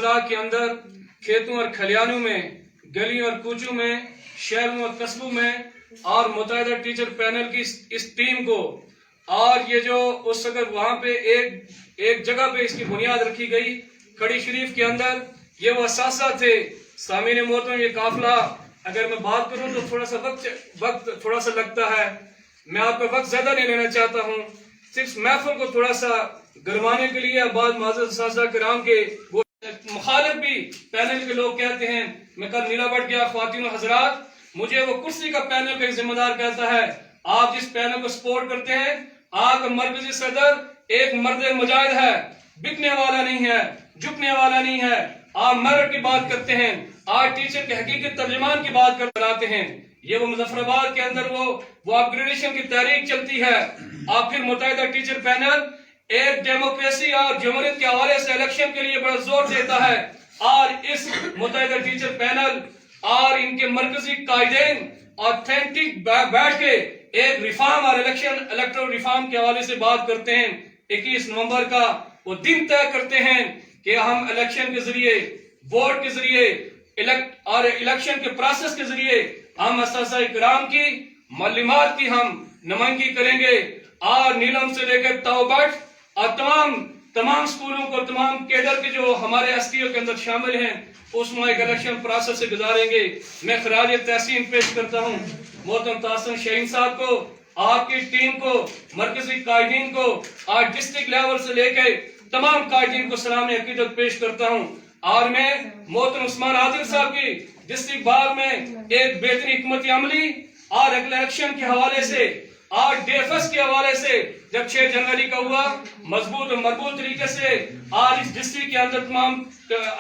अजला के अंदर खेतों और खलियानों में, गलियों और कूचों में, शहरों और कस्बों में, और मुतहदा टीचर पैनल की इस टीम को, और ये जो उस वक्त वहाँ पे एक जगह पे इसकी बुनियाद रखी गई खड़ी शरीफ के अंदर, ये वो असासा थे। सामीन मोहतरम, ये काफिला अगर मैं बात करूं तो थोड़ा सा वक्त थोड़ा सा लगता है। मैं आपका वक्त ज्यादा नहीं लेना चाहता हूं, सिर्फ महफिल को थोड़ा सा गरमाने के लिए। बाद माज़र सासा कराम के वो मुखालिफ भी पैनल के लोग कहते हैं, मैं कल नीला बढ़ गया, ख्वातीन और हजरात, मुझे वो कुर्सी का पैनल का जिम्मेदार कहता है, आप जिस पैनल को सपोर्ट करते हैं, आपका मरकजी सदर एक मर्द मुजाहिद है, बिकने वाला नहीं है, झुकने वाला नहीं है। आप मेरिट की बात करते हैं, आप टीचर के हकीकी तर्जुमान की बात कर बनाते हैं। ये वो मुजफ्फराबाद के अंदर वो अपग्रेडेशन की तहरीक चलती है। आप फिर मुतहदा टीचर पैनल एक डेमोक्रेसी और जमहूरियत के हवाले से इलेक्शन के लिए बड़ा जोर देता है, और इस मुतहदा टीचर पैनल और इनके मरकजी कायदेन ऑथेंटिक बैठ के एक रिफॉर्म और इलेक्टोरल रिफॉर्म के हवाले से बात करते हैं। 21 नवंबर का वो दिन तय करते हैं कि हम इलेक्शन के जरिए, वोट के जरिए, इलेक्शन के प्रोसेस के जरिए हम असासा इकराम की, मालूमात की हम नुमाइंदगी करेंगे, और नीलम से लेकर ताओबट और तमाम स्कूलों को, तमाम केडर के जो हमारे एसटीओ के अंदर शामिल हैं, उसमें एक इलेक्शन प्रोसेस से गुजारेंगे। मैं खराज तहसीन पेश करता हूँ मोहतरम तासिर शाहीन साहब को, आपकी टीम को, मरकजी कायदीन को, और डिस्ट्रिक्ट लेवल से लेकर तमाम कायदीन को सलाम अकीदत पेश करता हूँ। और मैं मोहतरम उस्मान आदिल साहब की डिस्ट्रिक्ट बाग में एक बेहतरीन हिकमत अमली और इलेक्शन के हवाले से और डेफस के हवाले से जब 6 जनवरी का हुआ, मजबूत और मरबूत तरीके से आज इस डिस्ट्रिक्ट के अंदर तमाम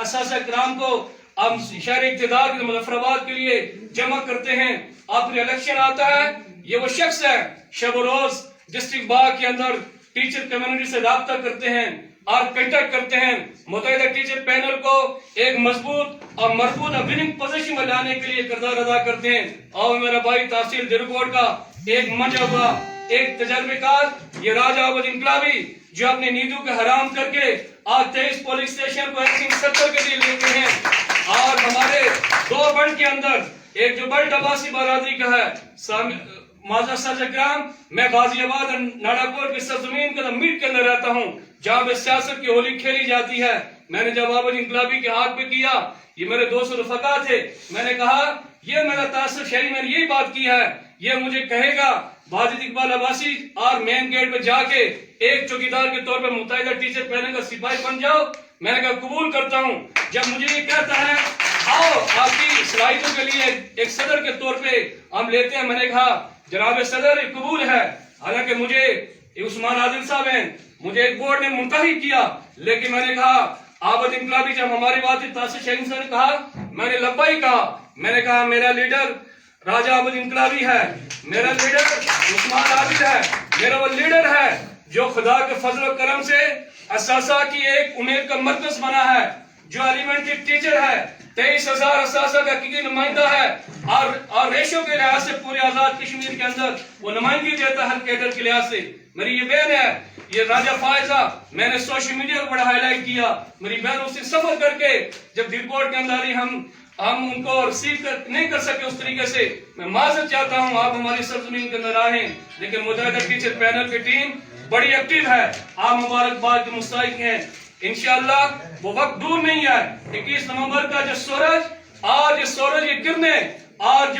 असासा कराम को हम शहरी इक़्तिदार के मुजफ्फराबाद के लिए जमा करते हैं। और फिर इलेक्शन आता है, ये वो शख्स है शब रोज डिस्ट्रिक्ट बाग के अंदर टीचर कम्युनिटी से राब्ता करते हैं और कंटेक्ट करते हैं, मुतहदा टीचर पैनल को एक मजबूत और मरबूत और विनिंग पोजीशन में लाने के लिए किरदार अदा करते हैं। और मेरा भाई तहसील दिरकोट का एक मंजा हुआ, एक तजर्बेकार, ये राजा अहमद इनकलाबी, जो अपने नींदों को हराम करके आज 23 पुलिस स्टेशन को 170 के लिए लेते हैं। और हमारे 2 बल्ट के अंदर एक जो बल्ट अब्बासी बरादरी का है माजा साजग्राम, मैं गाजियाबाद और नाड़ाकोट की सरजमीन के मीट के अंदर रहता हूँ, जहाँ पे सियासत की होली खेली जाती है। मैंने जब अहमद इनकलाबी के हाथ पे किया, ये मेरे दोस्त रफका थे, मैंने कहा ये मेरा तासिर शाही, मैंने यही बात की है, ये मुझे कहेगा वाजिद इकबाल अब्बासी और मेन गेट पे जाके एक चौकीदार के तौर पे मुतहदा टीचर पैनल का सिपाही बन जाओ। मैंने कहा कबूल करता हूँ। जब मुझे ये कहता है आओ आपकी सलाहियतों के लिए एक सदर के तौर पे हम लेते हैं, मैंने कहा जनाब सदर ये कबूल है। हालांकि मुझे उस्मान आदिल साहब हैं, मुझे एक बोर्ड ने मुंतहिब किया, लेकिन मैंने कहा अहमद इनकलाबी जब हमारी बात तासिर शाहीन साहब ने कहा, मैंने लब्बाई कहा। मैंने कहा मेरा लीडर राजा अहमद इनकलाबी है, मेरा लीडर उस्मान आदिल है, मेरा वो लीडर है जो खुदा के फजल और करम से असासा की एक उम्मीद का मरकज बना है, जो एलिमेंट्री टीचर है, 23,000 असासा का हकीकी नुमाइंदा है, और रेशो के लिहाज से पूरे आजाद कश्मीर के अंदर वो नुमाइंदगी देता है कैडर के लिहाज से। मेरी ये बहन है, ये राजा फायजा, मैंने सोशल मीडिया पर बड़ा हाईलाइट किया, मेरी बहन उससे सफर करके जब दिलकोट के अंदर आई, हम उनको रिसीव नहीं कर सके उस तरीके से। मैं माजरत चाहता हूँ, आप हमारी सरजमीन के अंदर आए, लेकिन मुतहदा टीचर पैनल की टीम बड़ी एक्टिव है, आप मुबारकबाद के मुस्तहिक हैं। इंशाअल्लाह वो वक्त दूर नहीं है, 21 नवंबर का जो सूरज, आज ये सूरज ये किरणें आज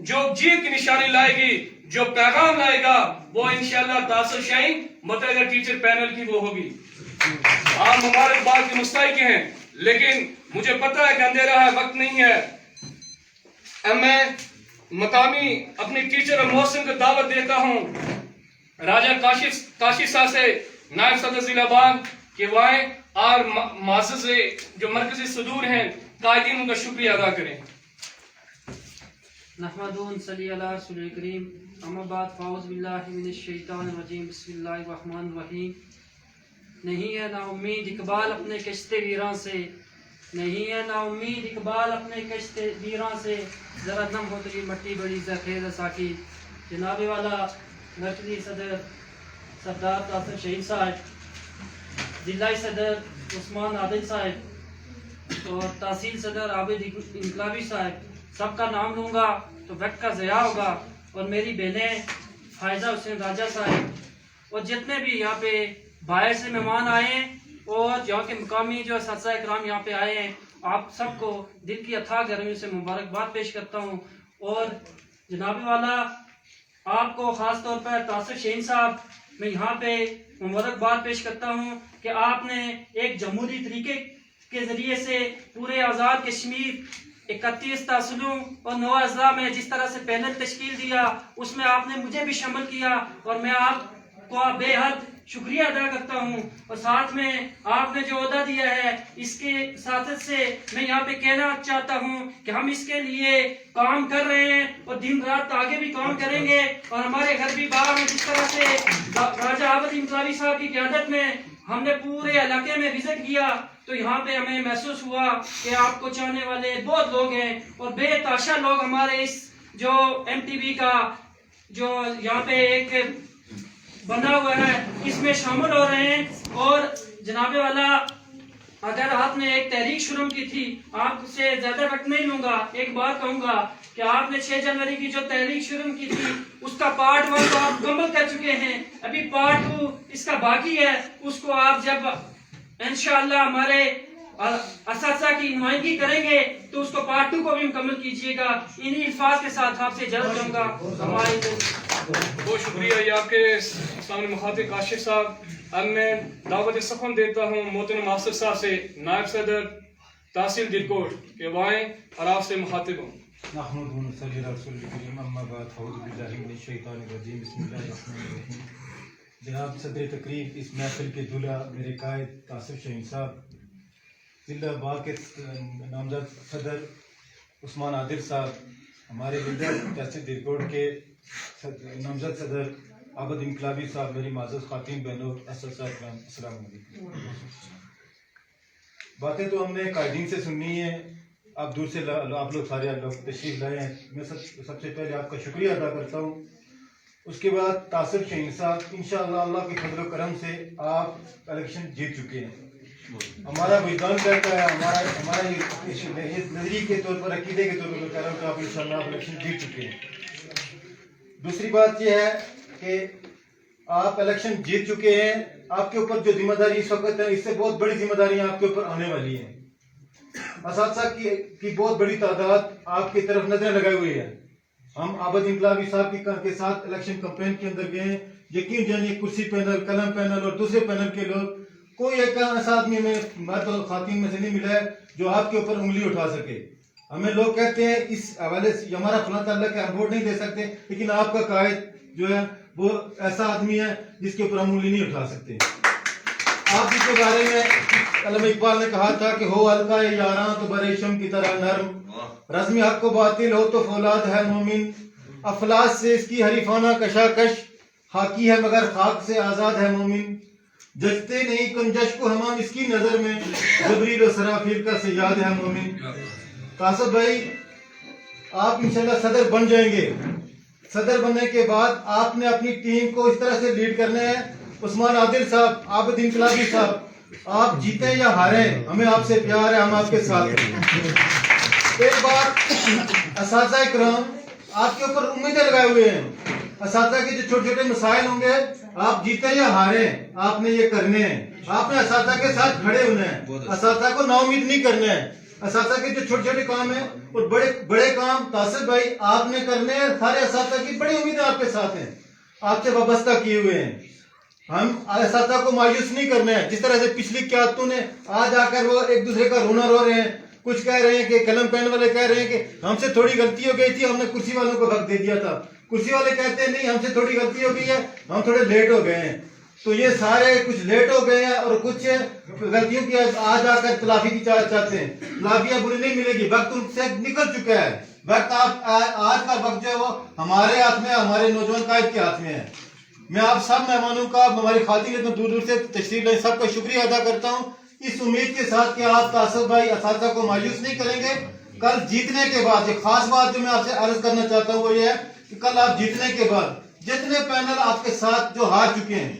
जो जीत की निशानी लाएगी, जो पैगाम लाएगा, वो इंशाअल्लाह तासिर शाहीन मुतहदा टीचर पैनल की वो होगी। आप मुबारकबाद के मुस्तहिक हैं, लेकिन मुझे पता है कि अंधेरा है, वक्त नहीं है। अब मैं मकामी अपनी टीचर और मोहसिन को दावत देता हूँ, राजा काशी साहब से नायब सदर जिला बाग के वाए और माज़र से जो मरकजी सदूर हैं कायदीन, उनका शुक्रिया अदा करें। नहमदुहु सल्ली अला रसूलिल करीम, अम्मा बाद फ़ाऊज़ु बिल्लाहि मिनश शैतानिर रजीम, बिस्मिल्लाहिर रहमानिर रहीम। नहीं है ना उम्मीद इकबाल अपने कश्ते वीरां से, नहीं है ना उम्मीद इकबाल अपने कश्ते वीरां से, जरा दम हो तेरी मट्टी बड़ी ज़खेर साकी। जनाबे वाला मरकजी सदर सरदार तासिर शाहीन साहब, जिला सदर उस्मान आदिल साहब, اور تحصیل صدر عابد انقلابی صاحب، سب کا نام لوں گا تو وقت کا ضیاع ہوگا، اور میری بہنیں فائزہ حسین راجہ صاحب، اور جتنے بھی یہاں پہ باہر سے مہمان آئے ہیں اور یہاں کے مقامی جو اساتذہ اکرام یہاں پہ آئے ہیں، آپ سب کو دل کی اتھاہ گرمی سے مبارکباد پیش کرتا ہوں۔ اور جناب والا آپ کو خاص طور پر طاصف شہین صاحب میں یہاں پہ مبارکباد پیش کرتا ہوں کہ آپ نے ایک جمہوری طریقے کے ذریعے سے پورے آزاد کشمیر 31 تحصیلوں اور 9 اضلاع میں جس طرح سے پینل تشکیل دیا، اس میں آپ نے مجھے بھی شامل کیا، اور میں آپ کو بے حد شکریہ ادا کرتا ہوں۔ اور ساتھ میں آپ نے جو عہدہ دیا ہے، اس کے ساتھ سے میں یہاں پہ کہنا چاہتا ہوں کہ ہم اس کے لیے کام کر رہے ہیں اور دن رات آگے بھی کام کریں گے، اور ہمارے گھر بھی باہر میں جس طرح سے راجہ عابد انقلابی صاحب کی قیادت میں ہم نے پورے علاقے میں وزٹ کیا، تو یہاں پہ ہمیں محسوس ہوا کہ آپ کو چاہنے والے بہت لوگ ہیں، اور بے تحاشا لوگ ہمارے اس جو MTV کا جو یہاں پہ ایک بنا ہوا ہے اس میں شامل ہو رہے ہیں۔ اور جناب والا اگر آپ نے ایک تحریک شروع کی تھی، آپ سے زیادہ وقت نہیں لوں گا، ایک بات کہوں گا کہ آپ نے 6 جنوری کی جو تحریک شروع کی تھی اس کا پارٹ 1 تو آپ مکمل کر چکے ہیں، ابھی پارٹ 2 اس کا باقی ہے، اس کو آپ جب انشاءاللہ ہمارے اساتذہ کی نمائندگی کریں گے تو اس کو پارٹ 2 کو بھی مکمل کیجئے گا۔ انہی الفاظ کے ساتھ آپ سے اجازت دوں گا۔ بہت شکریہ یہ آپ کے سامنے مخاطب کاشف صاحب۔ اب میں دعوت سخن دیتا ہوں محترم ناصر صاحب سے، نائب صدر تحصیل دلکوٹ کہ وہ آئیں اور آپ سے مخاطب ہوں۔ نحمد و نصلی علی رسول الکریم، اما بعد، اعوذ باللہ من الشیطان الرجیم، بسم اللہ الرحمن الرحیم۔ جناب صدر تقریب اس محفل کے دلہا میرے قائد طاصف شہین صاحب، ضلع باغ کے نامزد صدر عثمان عادل صاحب، ہمارے لیڈر تحصیل دلکوٹ کے نامزد صدر عابد انقلابی صاحب، میری معزز خواتین بہنوں، اساتذہ اکرام، السلام علیکم۔ باتیں تو ہم نے قائدین سے سننی ہیں، آپ دور سے آپ لوگ سارے لوگ تشریف لائے ہیں، میں سب سے پہلے آپ کا شکریہ ادا کرتا ہوں۔ اس کے بعد طاصف شہین صاحب، انشاءاللہ اللہ کے فضل و کرم سے آپ الیکشن جیت چکے ہیں۔ ہمارا وجدان کہتا ہے، ہمارا یہ نظریے کے طور پر، عقیدے کے طور پر کہہ رہا ہوں کہ آپ انشاءاللہ آپ الیکشن جیت چکے ہیں۔ دوسری بات یہ ہے کہ آپ الیکشن جیت چکے ہیں، آپ کے اوپر جو ذمہ داری اس وقت ہے، اس سے بہت بڑی ذمہ داریاں آپ کے اوپر آنے والی ہیں۔ اساتذہ کی بہت بڑی تعداد آپ کی طرف نظریں لگائے ہوئی ہے۔ ہم عابد انقلابی صاحب کے ساتھ الیکشن کمپین کے اندر گئے ہیں، یقین جانیے کرسی پینل، قلم پینل اور دوسرے پینل کے لوگ، کوئی ایک ایسا آدمی میں مرد اور خواتین میں سے نہیں ملا ہے جو آپ کے اوپر انگلی اٹھا سکے۔ ہمیں لوگ کہتے ہیں اس حوالے سے ہمارا فلاں تعلق ہے، ہم ووٹ نہیں دے سکتے، لیکن آپ کا قائد جو ہے وہ ایسا آدمی ہے جس کے اوپر ہم انگلی نہیں اٹھا سکتے۔ آپ جس کے بارے میں علامہ اقبال نے کہا تھا کہ ہو حلقہ یاراں تو بریشم کی طرح نرم، رزم حق و باطل ہو تو فولاد ہے مومن، افلاس سے اس کی حریفانہ کشاکش، خاکی ہے مگر خاک سے آزاد ہے مومن، ججتے نہیں کنجش کو ہمام اس کی نظر میں، جبریل و سرافیل کا سیاد ہے مومن۔ قاسم بھائی، آپ انشاءاللہ صدر بن جائیں گے۔ صدر بننے کے بعد آپ نے اپنی ٹیم کو اس طرح سے لیڈ کرنا ہے۔ عثمان عادل صاحب، عابد انقلابی صاحب، آپ جیتے یا ہاریں، ہمیں آپ سے پیار ہے، ہم آپ کے ساتھ ہیں۔ ایک بات، اساتذہ اکرام آپ کے اوپر امیدیں لگائے ہوئے ہیں۔ اساتذہ کے جو چھوٹے چھوٹے مسائل ہوں گے، آپ جیتے یا ہاریں، آپ نے یہ کرنے ہیں، آپ نے اساتذہ کے ساتھ کھڑے ہونا ہے، اساتذہ کو نا امید نہیں کرنا ہے۔ اساتذہ کے جو چھوٹے چھوٹے کام ہیں اور بڑے کام طاصف بھائی آپ نے کرنے ہیں، سارے اساتذہ کی بڑی امیدیں آپ کے ساتھ ہیں، آپ سے وابستہ کیے ہوئے ہیں۔ ہم اساتذہ کو مایوس نہیں کرنا ہے، جس طرح سے پچھلی قیادتوں نے آج آ کر وہ ایک دوسرے کا رونا رو رہے ہیں، کچھ کہہ رہے ہیں کہ قلم پین والے کہہ رہے ہیں کہ ہم سے تھوڑی غلطی ہو گئی تھی، ہم نے کرسی والوں کو حق دے دیا تھا، کرسی والے کہتے ہیں نہیں ہم سے تھوڑی غلطی ہو گئی ہے، ہم تھوڑے لیٹ ہو گئے ہیں۔ تو یہ سارے کچھ لیٹ ہو گئے ہیں اور کچھ غلطیوں کی آج آ کر تلافی کی چاہتے ہیں۔ تلافیاں بری نہیں ملے گی، وقت ان سے نکل چکا ہے، وقت آج کا وقت جو ہے وہ ہمارے ہاتھ میں، ہمارے نوجوان قائد کے ہاتھ میں ہے۔ میں آپ سب مہمانوں کا، ہماری خواتین اتنا دور دور سے تشریف لائیں، سب کا شکریہ ادا کرتا ہوں، اس امید کے ساتھ کہ آپ طاصف بھائی اساتذہ کو مایوس نہیں کریں گے۔ کل جیتنے کے بعد ایک خاص بات جو میں آپ سے عرض کرنا چاہتا ہوں وہ یہ ہے کہ کل آپ جیتنے کے بعد جتنے پینل آپ کے ساتھ جو ہار چکے ہیں،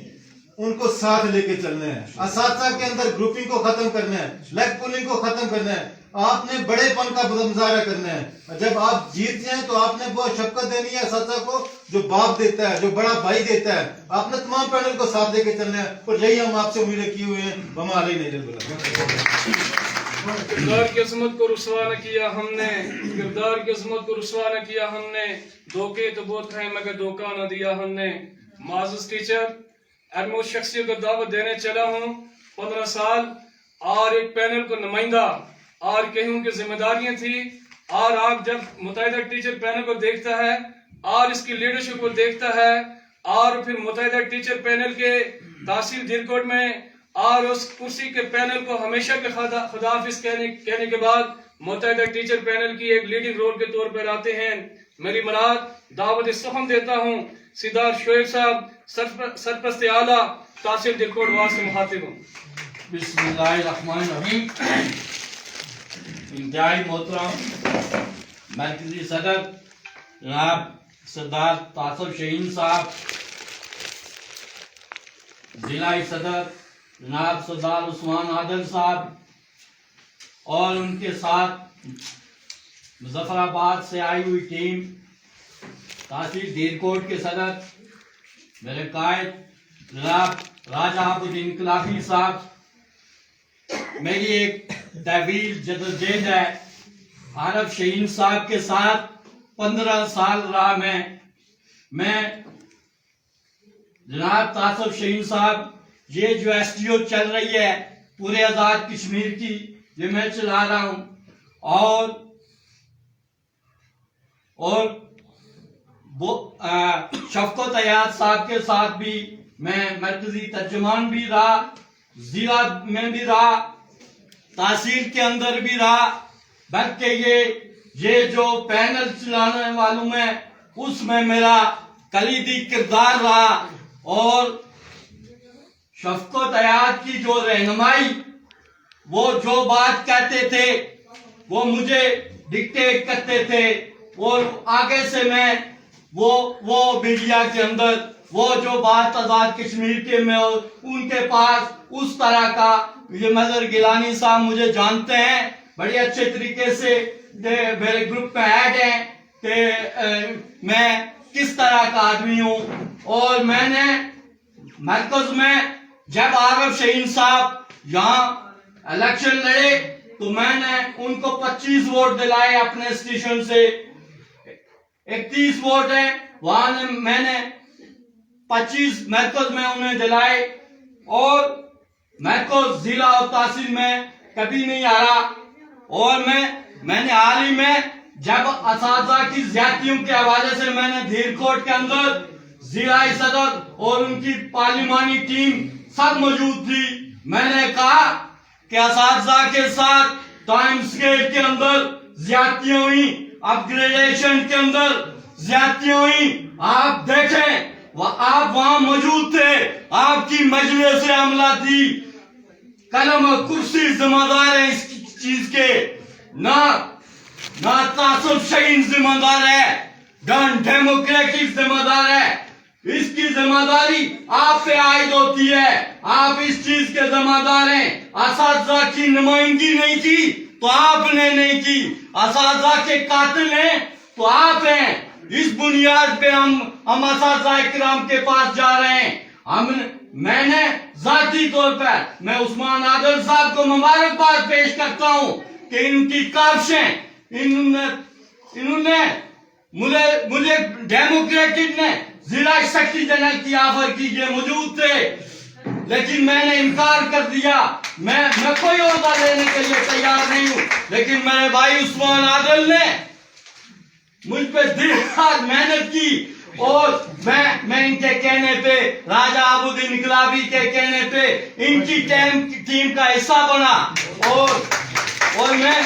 ان کو ساتھ لے کے چلنا ہے. اساتذہ کے اندر گروپنگ کو ختم کرنا ہے, لیگ پولنگ کو ختم کرنا ہے. آپ نے بڑے پن کا مظاہرہ کرنا ہے. جب آپ جیت جائیں تو آپ نے وہ شفقت دینی ہے اساتذہ کو جو باپ دیتا ہے, جو بڑا بھائی دیتا ہے. آپ نے تمام پینل کو ساتھ لے کے چلنا ہے, اور یہی ہم آپ سے امیدیں کی ہوئے ہیں. وما علینا الا البلاغ. کردار کی عظمت کو رسوا نہ کیا ہم نے, کردار کی عظمت کو رسوا نہ کیا ہم نے, دھوکے تو بہت کھائے مگر دھوکہ نہ دیا ہم نے. معزز ٹیچر, ارمو شخصیت کو دعوت دینے چلا ہوں 15 سال, اور ایک پینل کو نمائندہ اور کہوں کہ ذمہ داریاں تھی. اور آپ جب متحدہ ٹیچر پینل کو دیکھتا ہے اور اس کی لیڈرشپ کو دیکھتا ہے, اور پھر متحدہ ٹیچر پینل کے تحصیل دھیرکوٹ میں اور اس کرسی کے پینل کو ہمیشہ کے خداحافظ کہنے کے بعد متحدہ ٹیچر پینل کی ایک لیڈنگ رول کے طور پر آتے ہیں. میری مراد دعوت سخن دیتا ہوں سردار شعیب صاحب سرپرست اعلیٰ تحصیل دھیرکوٹ وارڈ سے مخاطب ہوں. بسم اللہ الرحمن الرحیم. انتہائی محترم مرکزی صدر جناب سردار طاصف شہین صاحب, ضلعی صدر جناب سردار عثمان عادل صاحب, اور ان کے ساتھ مظفر آباد سے آئی ہوئی ٹیم, تحصیل دھیرکوٹ کے صدر میرے قائد جناب راجہ عبد انقلابی صاحب. میری ایک طویل جدوجہد ہے. عارف شہین صاحب کے ساتھ 15 سال رہا میں جناب طاصف شہین صاحب, یہ جو ایس ٹی او چل رہی ہے پورے آزاد کشمیر کی, یہ میں چلا رہا ہوں, اور شفقت حیات صاحب کے ساتھ بھی میں مرکزی ترجمان بھی رہا, ضلع میں بھی رہا, تحصیل کے اندر بھی رہا, بلکہ یہ جو پینل چلانے والوں میں اس میں میرا کلیدی کردار رہا. اور شفقت حیات کی جو رہنمائی, وہ جو بات کہتے تھے وہ مجھے ڈکٹیٹ کرتے تھے, اور آگے سے میں وہ میڈیا کے اندر وہ جو بات آزاد کشمیر کے میں ان کے پاس اس طرح کا, یہ مظہر گیلانی صاحب مجھے جانتے ہیں بڑے اچھے طریقے سے, میرے گروپ میں ایڈ ہیں کہ میں کس طرح کا آدمی ہوں. اور میں نے مرکز میں جب عارف شہین صاحب یہاں الیکشن لڑے تو میں نے ان کو 25 ووٹ دلائے اپنے اسٹیشن سے. 31 ووٹ ہیں وہاں میں نے 25 مرکز میں انہیں دلائے, اور مرکز ضلع اور تحصیل میں کبھی نہیں ہارا. اور میں نے حال ہی میں جب اساتذہ کی زیادتیوں کے حوالے سے میں نے دھیرکوٹ کے اندر ضلعی صدر اور ان کی پارلیمانی ٹیم سب موجود تھی, میں نے کہا کہ اساتذہ کے ساتھ ٹائم اسکیل کے اندر زیادتیاں ہوئی, اپ گریڈیشن کے اندر زیادتیاں ہوئی. آپ دیکھیں آپ وہاں موجود تھے, آپ کی مجلس عملہ تھی, قلم اور کرسی ذمہ دار ہے اس چیز کے, نہ طاصف شہین ذمہ دار ہے, ڈن ڈیموکریٹک ذمہ دار ہے. اس کی ذمہ داری آپ پہ عائد ہوتی ہے, آپ اس چیز کے ذمہ دار ہیں. اساتذہ کی نمائندگی نہیں کی تو آپ نے نہیں کی, اساتذہ کے قاتل ہیں تو آپ ہیں. اس بنیاد پہ ہم اساتذہ کرام کے پاس جا رہے ہیں. میں نے ذاتی طور پر میں عثمان عادل صاحب کو مبارکباد پیش کرتا ہوں کہ ان کی کاوشیں, انہوں نے مجھے ڈیموکریٹک نے ضلع سیکرٹری جنرل کی آفر کی, یہ موجود تھے, لیکن میں نے انکار کر دیا. میں کوئی عہدہ لینے کے لیے تیار نہیں ہوں, لیکن میرے بھائی عثمان عادل نے مجھ پہ دل خواہ محنت کی, اور میں ان کے کہنے پہ, راجہ عبد انقلابی کے کہنے پہ ان کی ٹیم کا حصہ بنا. اور میں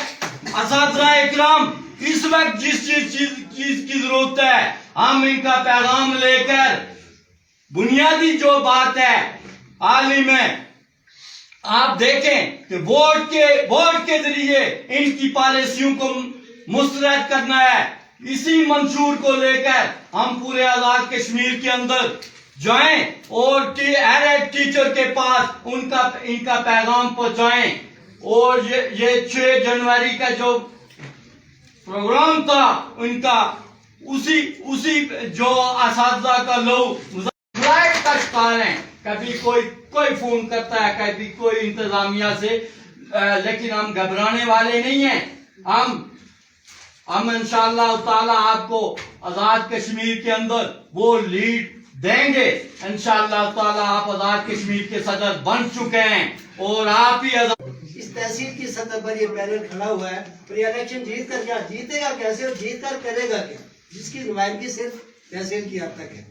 اساتذہ اکرام اس وقت جس چیز کی ضرورت ہے ہم ان کا پیغام لے کر, بنیادی جو بات ہے عالم میں آپ دیکھیں کہ ووٹ کے ذریعے ان کی پالیسیوں کو مسترد کرنا ہے. اسی منشور کو لے کر ہم پورے آزاد کشمیر کے اندر जाएं और हर एक टीचर के पास इनका पैगाम पहुंचाएं। और ये 6 जनवरी का जो प्रोग्राम था उनका, उसी जो असातिज़ा का लोग फ्लाइट का शिकार हैं। कभी कोई फोन करता है, कभी कोई इंतजामिया से, लेकिन हम घबराने वाले नहीं हैं। हम इंशाअल्लाह ताला आपको आजाद कश्मीर के अंदर वो लीड देंगे। इंशाअल्लाह ताला आप आजाद कश्मीर के सदर बन चुके हैं और आप ही इस तहसील की सतह पर ये पैनल खड़ा हुआ है और ये इलेक्शन जीत कर क्या जीतेगा, कैसे और जीत कर करेगा क्या, जिसकी नुमाइंदगी सिर्फ तहसील की हद तक है।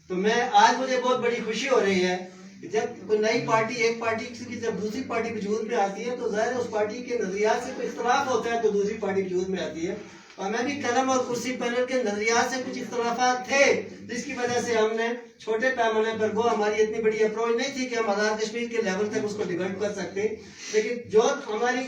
तो आज मुझे बहुत बड़ी खुशी हो रही है कि जब कोई नई पार्टी, एक पार्टी की जब दूसरी पार्टी वजूद में आती है तो जाहिर उस पार्टी के नजरियात से कोई इख्तलाफ होता है तो दूसरी पार्टी वजूद में आती है। और मैं भी कलम और कुर्सी पैनल के नजरियात से कुछ इख्तलाफात थे, जिसकी वजह से हमने छोटे पैमाने पर, वो हमारी इतनी बड़ी अप्रोच नहीं थी कि हम आजाद कश्मीर के लेवल तक उसको डिबेट कर सकते, लेकिन जो हमारी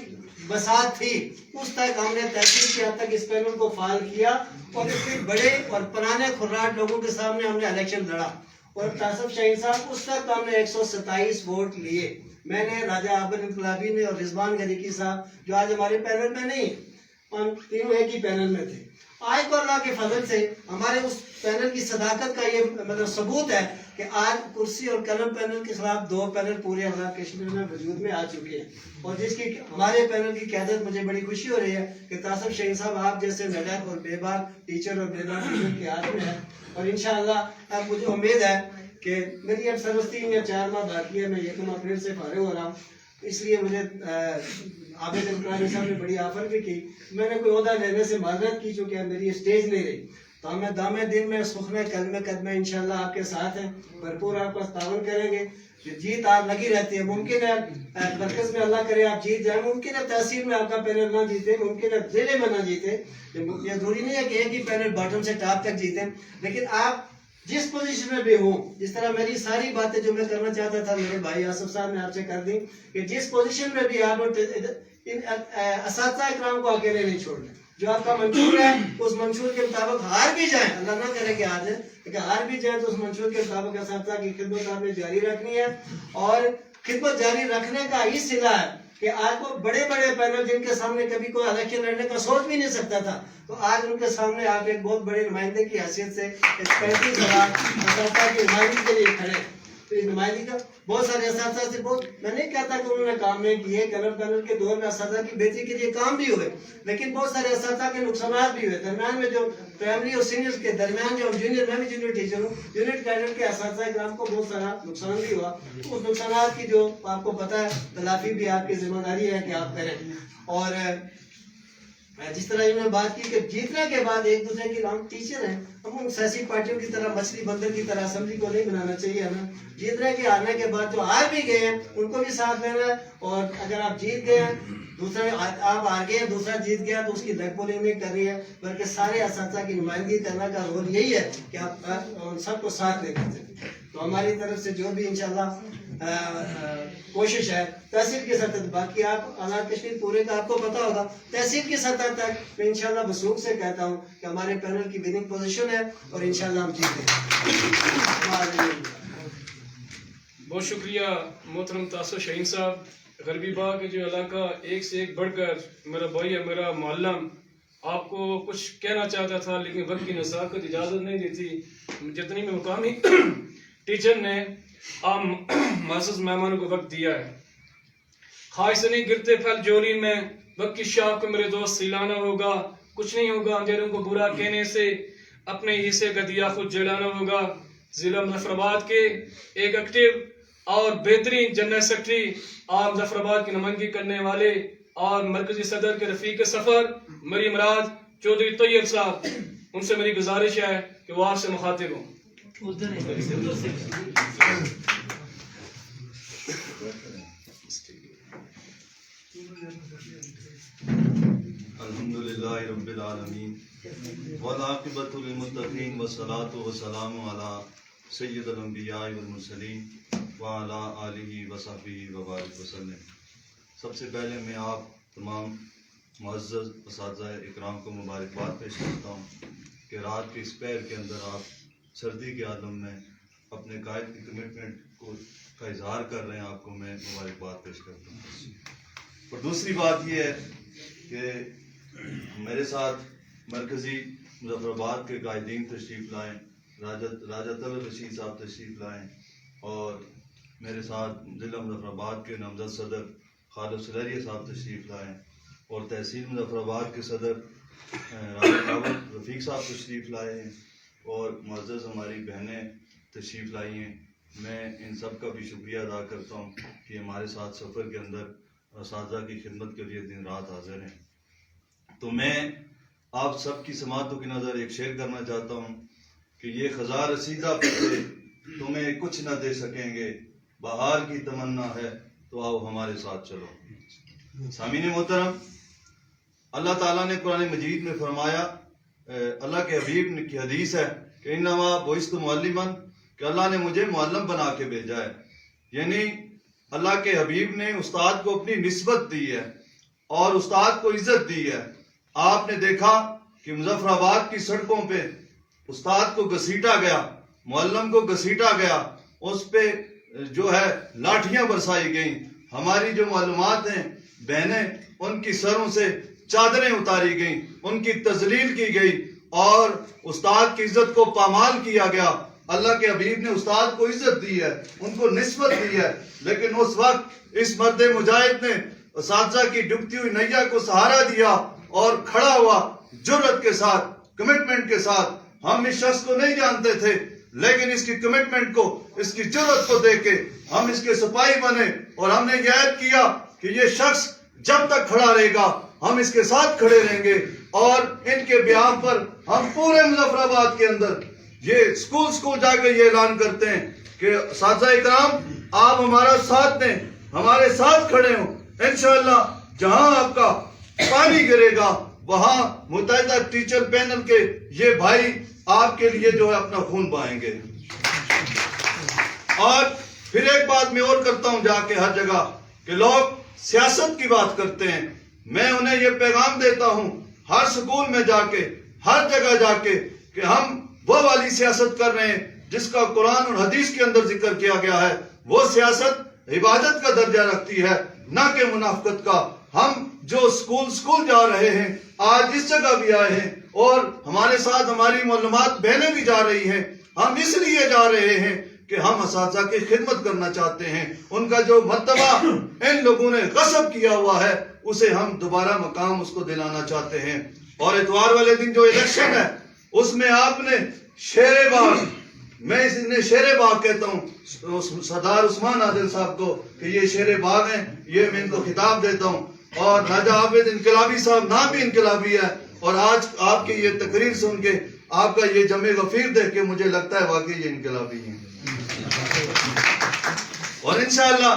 बसात थी उस तक हमने तहसील की हद तक इस पैनल को फाल किया और इसके बड़े और पुराने खुर्राट लोगों के सामने हमने इलेक्शन लड़ा और तासफ शाहीन साहब उस तक हमने 127 वोट लिए। मैंने, राजा आबिद इनकलाबी ने और रिजवान गरीकी साहब, जो आज हमारे पैनल में नहीं, हम तीनों एक ही पैनल में थे। आज को अल्लाह के फजल से हमारे उस पैनल की सदाकत का ये मतलब सबूत है कि आज कुर्सी और कलम पैनल के खिलाफ 2 पैनल पूरे आजाद कश्मीर में वजूद में आ चुके हैं और जिसकी हमारे पैनल की क़यादत मुझे बड़ी खुशी हो रही है कि तासफ शाहीन साहब आप जैसे नडक और बेबाक टीचर और बेबाक टीचर के हाथ में है। और इंशाअल्लाह अब मुझे उम्मीद है कि मेरी अब सर्विस 3 या 4 माह बाकी है, मैं 1 अप्रैल से फारिग हो रहा हूँ, इसलिए मुझे आबिद इनकलाबी साहब ने बड़ी ऑफर भी की। मैंने कोई ओहदा लेने से माजरत की चूँकि मेरी स्टेज नहीं रही, तो हमें दामे दिन में सुखने कदमे कदमे इंशाल्लाह आपके साथ हैं, भरपूर आपका तावन करेंगे। जीत आप लगी रहती है, मुमकिन है मरकज में अल्लाह करे आप जीत जाए, मुमकिन है तहसील में आपका पैनल ना जीते, मुमकिन है जिले में ना जीते, ये जरूरी नहीं है कि एक ही पैनल बॉटम से टॉप तक जीते, लेकिन आप जिस पोजीशन में भी हो, जिस तरह मेरी सारी बातें जो मैं करना चाहता था मेरे भाई आसिफ साहब ने आपसे कर दी कि जिस पोजीशन में भी आप इन असातिज़ा इकराम को अकेले नहीं छोड़ना। जो आपका मंशूर है उस मंशूर के मुताबिक हार भी जाए, अल्लाह ना करे कि हार जाए, लेकिन हार भी जाए तो उस मंशूर के मुताबिक असातिज़ा की खिदमत आपने जारी रखनी है। और खिदमत जारी रखने का ही सिला है कि आज वो बड़े बड़े पैनल जिनके सामने कभी कोई इलेक्शन लड़ने का सोच भी नहीं सकता था, तो आज उनके सामने आप एक बहुत बड़े नुमाइंदे की हैसियत से 35,000 असातिज़ा की नुमाइंदगी के लिए खड़े। तो इस नुमाइंदगी का बहुत सारे असातिज़ा से बहुत, मैं नहीं कहता कि उन्होंने काम नहीं किए, कलम पैनल के दौर में असातिज़ा की बेहतरी के लिए काम भी हुए, लेकिन बहुत सारे असातिज़ा के नुकसान भी हुए। दरमियान में जो प्राइमरी और सीनियर के दरमियान जो जूनियर, मैं भी जूनियर टीचर हूँ, जूनियर कैडेट के असातिज़ा इकराम को बहुत सारा नुकसान भी हुआ। तो उस नुकसान की जो आपको पता है तलाफी भी आपकी जिम्मेदारी है कि आप करें। और जिस तरह इन्होंने बात की कि जीतने के बाद एक दूसरे की, हम टीचर हैं, हम उन सियासी पार्टियों की तरह मछली बंदर की तरह असेंबली को नहीं बनाना चाहिए हमें। जीतने के हारने के बाद जो हार भी गए हैं उनको भी साथ देना है, और अगर आप जीत गए हैं, दूसरे आप हार गए, दूसरा जीत गया तो उसकी लेग पुलिंग नहीं करनी है, बल्कि सारे असातिज़ा की नुमाइंदगी करने का रोल यही है कि आप सबको साथ लेकर चलें। तो हमारी तरफ से जो भी इंशाल्लाह कोशिश है तहसील की सतह, बाकी आप आजाद कश्मीर पूरे का आपको पता होगा, तहसील की सतह तक मैं इंशाल्लाह वसूख से कहता हूँ कि हमारे पैनल की विनिंग पोजीशन है और इंशाल्लाह हम जीतेंगे। बहुत शुक्रिया मोहतरम तासफ शाहीन साहब। गरबी बाग के जो इलाका एक से एक बढ़कर मेरा भाई है, मेरा मुअल्लम, आपको कुछ कहना चाहता था लेकिन वक्त की नज़ाकत इजाज़त नहीं देती। जितनी में मुकामी टीचर ने आम महसूस मेहमानों को वक्त दिया है। ख्वाहिश से नहीं गिरते फल जोली में, वक्त की शाख को मेरे दोस्त सिलाना होगा, कुछ नहीं होगा अंधेरों को बुरा कहने से, अपने हिस्से का दिया खुद जलाना होगा। जिला मुजफ्फराबाद के एक एक्टिव और बेहतरीन जनरल सेक्रेटरी और मुजफ्फराबाद की नुमाइंदगी करने वाले और मरकजी सदर के रफीक सफर मरी मराज चौधरी तैयब साहब, उनसे मेरी गुजारिश है कि वो आपसे मुखातिब हों। अल्हम्दुलिल्लाहि रब्बिल आलमीन वल आक़िबतु लिल मुत्तक़ीन वस्सलातु वस्सलामु अला सय्यिदिल अंबिया'i वल मुरसलीन व अला आलिहि व सहबिहि व बारिक वसल्लम। सबसे पहले मैं आप तमाम मुअज़्ज़ज़ असातिज़ा इकराम को मुबारकबाद पेश करता हूँ कि रात के इस पहर के अंदर आप सर्दी के आलम में اپنے قائد کی کمٹمنٹ کا اظہار کر رہے ہیں، آپ کو میں مبارکباد پیش کرتا ہوں۔ اور دوسری بات یہ ہے کہ میرے ساتھ مرکزی مظفر آباد کے قائدین تشریف لائیں، راجہ طلب رشید صاحب تشریف لائیں، اور میرے ساتھ ضلع مظفر آباد کے نامزد صدر خالد سلیریہ صاحب تشریف لائیں، اور تحصیل مظفر آباد کے صدر راجہ رفیق صاحب تشریف لائے ہیں، اور معزز ہماری بہنیں تشریف لائی ہیں۔ میں ان سب کا بھی شکریہ ادا کرتا ہوں کہ ہمارے ساتھ سفر کے اندر اساتذہ کی خدمت کے لیے دن رات حاضر ہیں۔ تو میں آپ سب کی سماعتوں کی نظر ایک شعر کرنا چاہتا ہوں کہ یہ خزاں رسیدہ پتے تمہیں کچھ نہ دے سکیں گے، بہار کی تمنا ہے تو آؤ ہمارے ساتھ چلو۔ سامعین محترم، اللہ تعالیٰ نے قرآن مجید میں فرمایا، اللہ کے حبیب کی حدیث ہے کہ انما بعثت معلما، کہ اللہ نے مجھے معلم بنا کے بھیجا ہے، یعنی اللہ کے حبیب نے استاد کو اپنی نسبت دی ہے اور استاد کو عزت دی ہے۔ آپ نے دیکھا کہ مظفر آباد کی سڑکوں پہ استاد کو گھسیٹا گیا، معلم کو گھسیٹا گیا، اس پہ جو ہے لاٹھیاں برسائی گئیں، ہماری جو معلومات ہیں بہنیں ان کی سروں سے چادریں اتاری گئیں، ان کی تذلیل کی گئی اور استاد کی عزت کو پامال کیا گیا۔ اللہ کے حبیب نے استاد کو عزت دی ہے، ان کو نسبت دی ہے، لیکن اس وقت اس مرد مجاہد نے اساتذہ کی ڈوبتی ہوئی نیا کو سہارا دیا اور کھڑا ہوا جرأت کے ساتھ، کمٹمنٹ کے ساتھ۔ ہم اس شخص کو نہیں جانتے تھے، لیکن اس کی کمٹمنٹ کو، اس کی جرأت کو دیکھ کے ہم اس کے سپاہی بنے، اور ہم نے یہ عہد کیا کہ یہ شخص جب تک کھڑا رہے گا ہم اس کے ساتھ کھڑے رہیں گے، اور ان کے بیان پر ہم پورے مظفر آباد کے اندر یہ سکول جا کے یہ اعلان کرتے ہیں کہ اساتذہ اکرام آپ ہمارا ساتھ دیں، ہمارے ساتھ کھڑے ہوں۔ انشاءاللہ جہاں آپ کا پانی گرے گا وہاں متحدہ ٹیچر پینل کے یہ بھائی آپ کے لیے جو ہے اپنا خون بہائیں گے۔ اور پھر ایک بات میں اور کرتا ہوں جا کے ہر جگہ کہ لوگ سیاست کی بات کرتے ہیں، میں انہیں یہ پیغام دیتا ہوں ہر سکول میں جا کے، ہر جگہ جا کے، کہ ہم وہ والی سیاست کر رہے ہیں جس کا قرآن اور حدیث کے اندر ذکر کیا گیا ہے۔ وہ سیاست عبادت کا درجہ رکھتی ہے، نہ کہ منافقت کا۔ ہم جو سکول جا رہے ہیں، آج اس جگہ بھی آئے ہیں اور ہمارے ساتھ ہماری معلومات بہنیں بھی جا رہی ہیں، ہم اس لیے جا رہے ہیں کہ ہم اساتذہ کی خدمت کرنا چاہتے ہیں۔ ان کا جو مرتبہ ان لوگوں نے غصب کیا ہوا ہے اسے ہم دوبارہ مقام اس کو دلانا چاہتے ہیں۔ اور اتوار والے دن جو الیکشن ہے اس میں آپ نے شیر باغ، میں انہیں شیر باغ کہتا ہوں، سردار عثمان عادل صاحب کو کہ یہ شیر باغ ہیں، یہ میں ان کو خطاب دیتا ہوں۔ اور راجہ عابد انقلابی صاحب نام بھی انقلابی ہے، اور آج آپ کی یہ تقریر سن کے، آپ کا یہ جمع غفیر دیکھ کے مجھے لگتا ہے واقعی یہ انقلابی ہیں۔ اور انشاءاللہ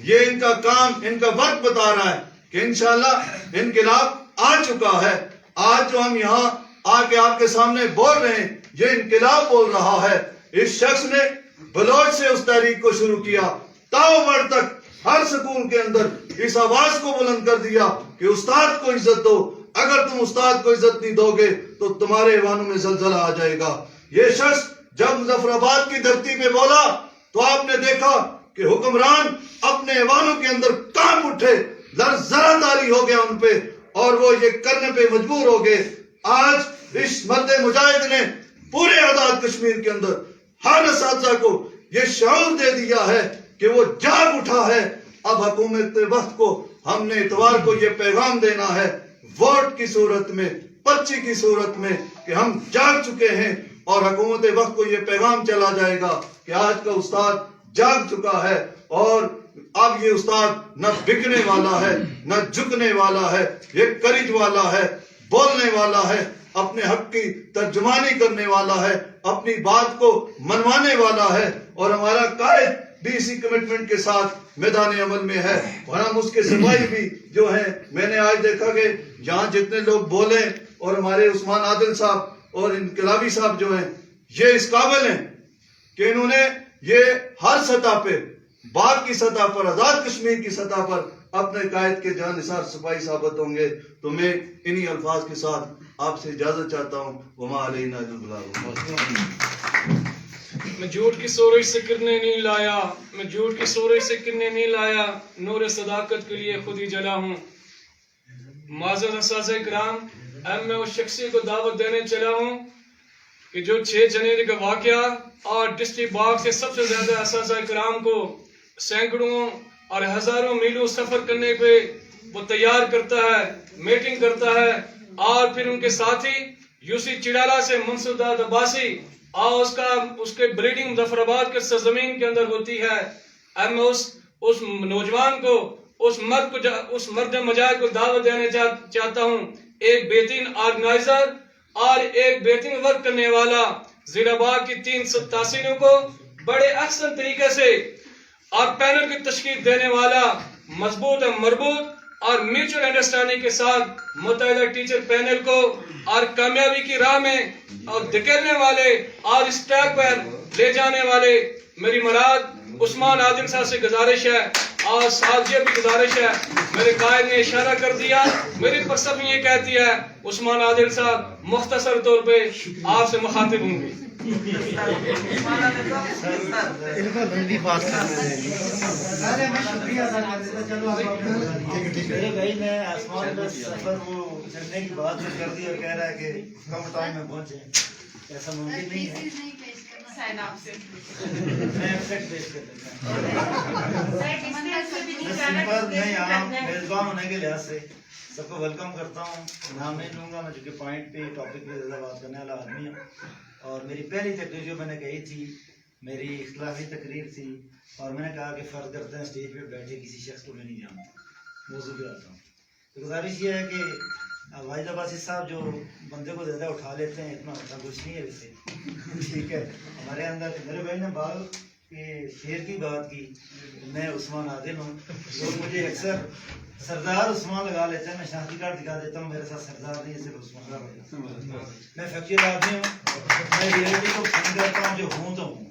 یہ ان کا کام، ان کا وقت بتا رہا ہے کہ انشاءاللہ انقلاب آ چکا ہے۔ آج جو ہم یہاں آ کے آپ کے سامنے بول رہے ہیں یہ انقلاب بول رہا ہے۔ اس شخص نے بلوچ سے اس تحریک کو شروع کیا، تاؤمر تک ہر سکول کے اندر اس آواز کو بلند کر دیا کہ استاد کو عزت دو، اگر تم استاد کو عزت نہیں دو گے تو تمہارے ایوانوں میں زلزلہ آ جائے گا۔ یہ شخص جب مظفر آباد کی دھرتی پہ بولا تو آپ نے دیکھا کہ حکمران اپنے ایوانوں کے اندر کانپ اٹھے، لرزہ طاری ہو گیا ان پہ، اور وہ یہ کرنے پہ مجبور ہو گئے۔ آج اس مرد مجاہد نے پورے آزاد کشمیر کے اندر ہر اساتذہ کو یہ شعور دے دیا ہے کہ وہ جاگ اٹھا ہے۔ اب حکومت وقت کو ہم نے اتوار کو یہ پیغام دینا ہے، ووٹ کی صورت میں، پرچی کی صورت میں، کہ ہم جاگ چکے ہیں، اور حکومت وقت کو یہ پیغام چلا جائے گا کہ آج کا استاد جاگ چکا ہے، اور اب یہ استاد نہ بکنے والا ہے، نہ جھکنے والا ہے، یہ کرج والا ہے، بولنے والا ہے، اپنے حق کی ترجمانی کرنے والا ہے، اپنی بات کو منوانے والا ہے، اور ہمارا قائد بھی اسی کمٹمنٹ کے ساتھ میدان عمل میں ہے، اور ہم اس کے سپاہی بھی جو ہیں۔ میں نے آج دیکھا کہ یہاں جتنے لوگ بولے، اور ہمارے عثمان عادل صاحب اور انقلابی صاحب جو ہیں یہ اس قابل ہیں کہ انہوں نے یہ ہر سطح پہ، باغ کی سطح پر، آزاد کشمیر کی سطح پر اپنے قائد کے جان نثار سپاہی ثابت ہوں گے۔ تو میں انہی الفاظ کے ساتھ آپ سے اجازت چاہتا ہوں۔ وما علینا الا البلاغ۔ मैं झूठ की सोरज से किरणें नहीं लाया, मैं झूठ की सोरज से किरणें नहीं लाया, नूर सदाकत के लिए खुद ही जला हूँ। माज़र असाज़ इकराम, अब मैं उस शख्सी को दावत देने चला हूँ कि जो 6 जनवरी का वाक़या और डिस्ट्रिक्ट बाग से सबसे ज़्यादा असाज़ इकराम को सैकड़ों और हज़ारों मीलों सफ़र करने पे वो तैयार करता है, मीटिंग करता है, और फिर उनके साथी यूसी चिड़ाला से मंसूरदाद अब्बासी और उसके ब्रीडिंग मुजफ्फराबाद के सरजमीन के अंदर होती है। अब मैं उस नौजवान को, उस मर्द मजाक को दावत देने चाहता हूँ। एक बेहतरीन ऑर्गेनाइजर और एक बेहतरीन वर्क करने वाला, जिला बाग की 3 तहसीलों को बड़े अहसन तरीके से और पैनल की तश्कील देने वाला, मजबूत और मरबूत और म्यूचुअल अंडरस्टैंडिंग के साथ मुतहदा टीचर पैनल को और कामयाबी की राह में और धकेलने वाले और इस ट्रैक पर ले जाने वाले मेरी मुराद उस्मान आदिल साहब से गुजारिश है और साथ ये भी गुजारिश है। मेरे कायद ने इशारा कर दिया, मेरी परसफ ये कहती है उस्मान आदिल साहब मुख्तसर तौर पे आपसे मुखातिब होंगे। इनको लंबी बात मैं शुक्रिया अदा कर देता। चलो मेरे भाई ने आसमान का सफर वो चढ़ने की बात जो कर दी और कह रहा है कि कम टाइम में पहुंचे, ऐसा मुमकिन नहीं है। मैं एफेक्ट पेश कर देता हूँ। मैं यहाँ मेजबान होने के लिहाज से सबको वेलकम करता हूँ। नाम नहीं लूँगा मैं, चूँकि पॉइंट पे टॉपिक पे ज़्यादा बात करने वाला आदमी हूँ। और मेरी पहली तकरीर जो मैंने कही थी, मेरी इख्तिलाफी तकरीर थी, और मैंने कहा कि फ़र्ज करते हैं स्टेज पे बैठे किसी शख्स को मैं नहीं जानता, मौजूद पे आता हूँ। तो गुजारिश ये है कि वाहिद अब्बासी साहब जो बंदे को ज़्यादा उठा लेते हैं, इतना अच्छा कुछ नहीं है वैसे, ठीक है। हमारे अंदर मेरे भाई ने बाल के शेर की बात की, मैं उस्मान आदिल हूँ, लोग मुझे अक्सर सरदार उस्मान लगा लेते हैं। मैं शादी कार्ड दिखा देता हूँ, मेरे साथ सरदार नहीं है, सिर्फ उस्मान। मैं फैक्चुअल आदमी हूँ, मैं रियलिटी को पसंद करता हूँ, जो हूँ तो हूँ।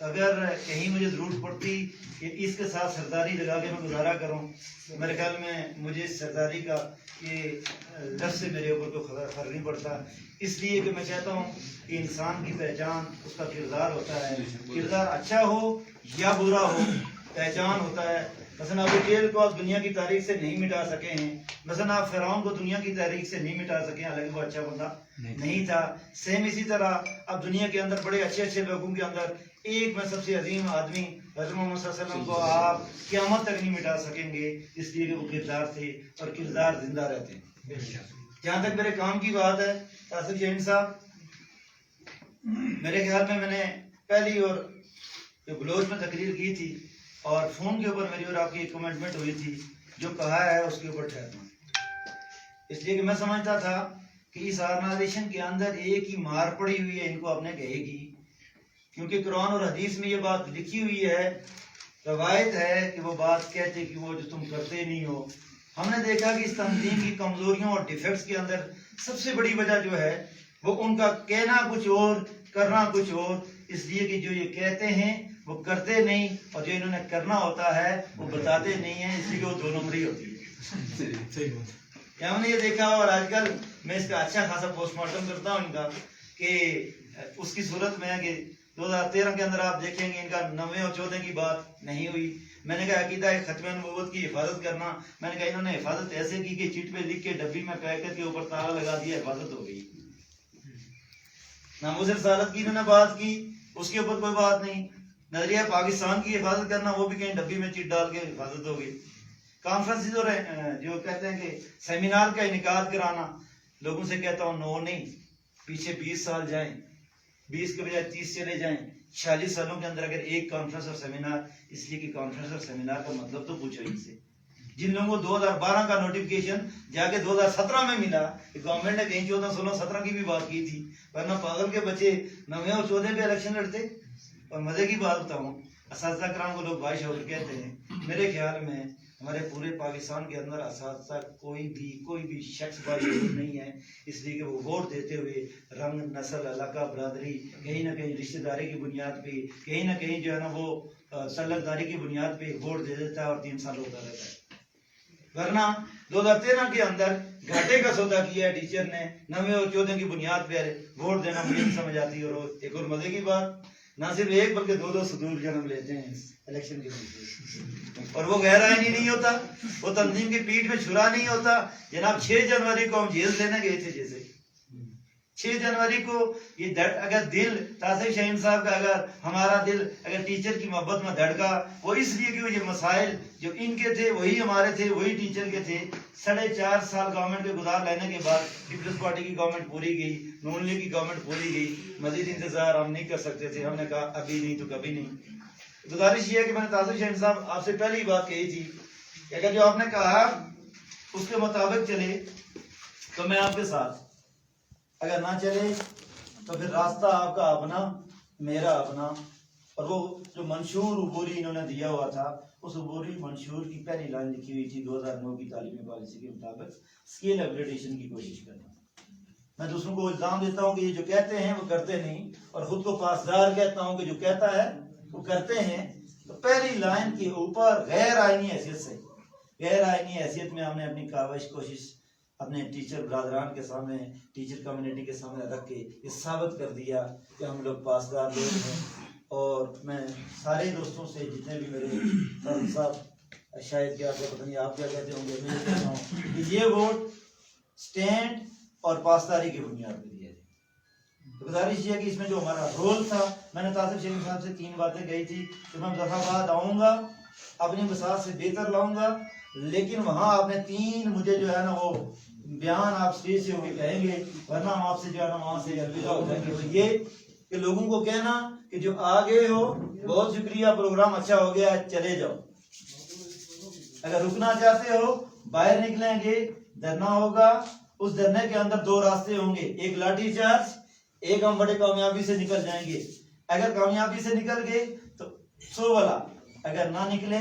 अगर कहीं मुझे ज़रूरत पड़ती कि इसके साथ सरदारी लगा के मैं गुजारा करूँ, मेरे ख्याल में मुझे सरदारी का ये लफ्ज़ से मेरे ऊपर कोई फर्क नहीं पड़ता। इसलिए कि मैं चाहता हूँ कि इंसान की पहचान उसका किरदार होता है, किरदार अच्छा हो या बुरा हो, पहचान होता है। मसलन अबू जेहल को आप दुनिया की तारीख से नहीं मिटा सके हैं, मसलन आप फिरौन को दुनिया की तारीख से नहीं मिटा सके, हालांकि वो अच्छा बंदा नहीं था। सेम इसी तरह अब दुनिया के अंदर बड़े अच्छे अच्छे लोगों के अंदर एक में सबसे अजीम आदमी हज़रत मोहम्मद सल्लल्लाहु अलैहि वसल्लम को आप क़यामत तक नहीं मिटा सकेंगे, इसलिए कि वो किरदार थे और किरदार जिंदा रहते हैं। जहाँ तक मेरे काम की बात है, तासिफ शहीन साहब, मेरे ख्याल में मैंने पहली और जो बलोच में तकरीर की थी और फ़ोन के ऊपर मेरी और आपकी एक कमेंटमेंट हुई थी, जो कहा है उसके ऊपर ठहरना, इसलिए कि मैं समझता था कि इस ऑर्गेनाइजेशन के अंदर एक ही मार पड़ी हुई है, इनको आपने कहेगी, क्योंकि कुरान और हदीस में ये बात लिखी हुई है, रवायत है कि वो बात कहते कि वो जो तुम करते नहीं हो। हमने देखा कि इस तंजीम की कमजोरियों और डिफेक्ट्स के अंदर सबसे बड़ी वजह जो है वो उनका कहना कुछ और करना कुछ और, इसलिए कि जो ये कहते हैं वो करते नहीं, और जो इन्होंने करना होता है वो बताते नहीं है, इसलिए वो 2 नंबरी होती है। क्या हमने ये देखा, और आजकल मैं इसका अच्छा खासा पोस्टमार्टम करता हूँ इनका, कि उसकी सूरत में है कि 2013 के अंदर आप देखेंगे इनका 9वें और 14 की बात नहीं हुई। मैंने कहा अकीदा है खत्म नबूवत की हिफाजत करना, मैंने कहा इन्होंने हिफाजत ऐसे की कि चिट पे लिख के डब्बी में पैक करके ऊपर ताला लगा दिया, हिफाजत हो गई। नामूस रिसालत की इन्होंने बात की, उसके ऊपर कोई बात नहीं। नजरिया पाकिस्तान की हिफाजत करना, वो भी कहीं डब्बी में चिट डाल के हिफाजत हो गई। कॉन्फ्रेंस जो कहते हैं कि सेमिनार का इनेकाद कराना, लोगों से कहता हूँ नो नहीं, पीछे 20 साल जाएं, 20 के बजाय 30 चले जाएं, 46 सालों के अंदर अगर एक कॉन्फ्रेंस और सेमिनार, इसलिए कि कॉन्फ्रेंस और सेमिनार का मतलब तो पूछो इनसे। जिन लोगों को 2012 का नोटिफिकेशन जाके 2017 में मिला, गवर्नमेंट ने कहीं 14, 16, 17 की भी बात की थी, वरना पागल के बच्चे 9वें और 14 पे इलेक्शन लड़ते। और मजे की बात बताऊं, असातिज़ा कराम को लोग भाई शौहर कहते हैं, मेरे ख्याल में हमारे पूरे पाकिस्तान के अंदर असातिज़ा कोई भी शख्स भाई शौहर नहीं है, इसलिए कि वो वोट देते हुए रंग, नस्ल, इलाका, बरादरी, कहीं ना कहीं रिश्तेदारी की बुनियाद पे, कहीं ना कहीं जो है ना वो तल्लकदारी की बुनियाद पे वोट दे देता है और 3 साल होता रहता है। वरना 2013 के अंदर घाटे का सौदा किया है टीचर ने, 9वें और 14 की बुनियाद पर वोट देना मुझे नहीं समझ आती। और एक और मजे की बात, نہ صرف ایک بلکہ دو دو صدور جنم لیتے ہیں الیکشن کے پیچھے، اور وہ غیر آئینی نہیں ہوتا، وہ تنظیم کی پیٹھ میں چھرا نہیں ہوتا۔ جناب 6 جنوری کو ہم جیل دینے گئے تھے، جیسے 6 جنوری کو یہ اگر دل تاثر شاہین صاحب کا اگر ہمارا دل اگر ٹیچر کی محبت میں دھڑکا، وہ اس لیے کہ یہ مسائل جو ان کے تھے وہی ہمارے تھے، وہی ٹیچر کے تھے۔ 4.5 سال گورنمنٹ کے گزار لینے کے بعد پیپلز پارٹی کی گورنمنٹ پوری گئی، نون لیگ کی گورنمنٹ پوری گئی، مزید انتظار ہم نہیں کر سکتے تھے۔ ہم نے کہا ابھی نہیں تو کبھی نہیں۔ گزارش یہ ہے کہ میں نے تاثر شاہین صاحب آپ سے پہلی بات کہی تھی کہ اگر جو آپ نے کہا اس کے مطابق چلے تو میں آپ کے ساتھ، اگر نہ چلے تو پھر راستہ آپ کا اپنا، میرا اپنا۔ اور وہ جو منشور عبوری انہوں نے دیا ہوا تھا، اس عبوری منشور کی پہلی لائن لکھی ہوئی تھی 2009 کی تعلیمی پالیسی کے مطابق اسکیل اپگریڈیشن کی کوشش کرنا۔ میں دوسروں کو الزام دیتا ہوں کہ یہ جو کہتے ہیں وہ کرتے نہیں، اور خود کو پاسدار کہتا ہوں کہ جو کہتا ہے وہ کرتے ہیں۔ تو پہلی لائن کے اوپر غیر آئینی حیثیت سے، غیر آئینی حیثیت میں ہم نے اپنی کوشش اپنے ٹیچر برادران کے سامنے، ٹیچر کمیونٹی کے سامنے رکھ کے یہ ثابت کر دیا کہ ہم لوگ پاسدار لوگ ہیں۔ اور میں سارے دوستوں سے، جتنے بھی میرے صاحب شاید کہ آپ کو پتہ نہیں آپ کیا کہتے ہوں گے، میں یہ کہتا ہوں کہ یہ ووٹ سٹینڈ اور پاسداری کی بنیاد پہ دیا جائے۔ تو گزارش یہ ہے کہ اس میں جو ہمارا رول تھا، میں نے تاثر شاہین صاحب سے 3 باتیں کہی تھی کہ میں دفعہ بعد آؤں گا، اپنی بساط سے بہتر لاؤں گا، لیکن وہاں آپ نے 3 مجھے جو ہے نا وہ بیان آپ اسٹیج سے ہو کے کہیں گے، ورنہ ہم آپ سے جو ہے نا وہاں سے الوداع ہو جائیں گے۔ وہ یہ کہ لوگوں کو کہنا کہ جو آگے ہو بہت شکریہ، پروگرام اچھا ہو گیا، چلے جاؤ۔ اگر رکنا چاہتے ہو باہر نکلیں گے، دھرنا ہوگا، اس دھرنے کے اندر 2 راستے ہوں گے، ایک لاٹھی چارج، ایک ہم بڑے کامیابی سے نکل جائیں گے۔ اگر کامیابی سے نکل گئے تو سو والا، اگر نہ نکلے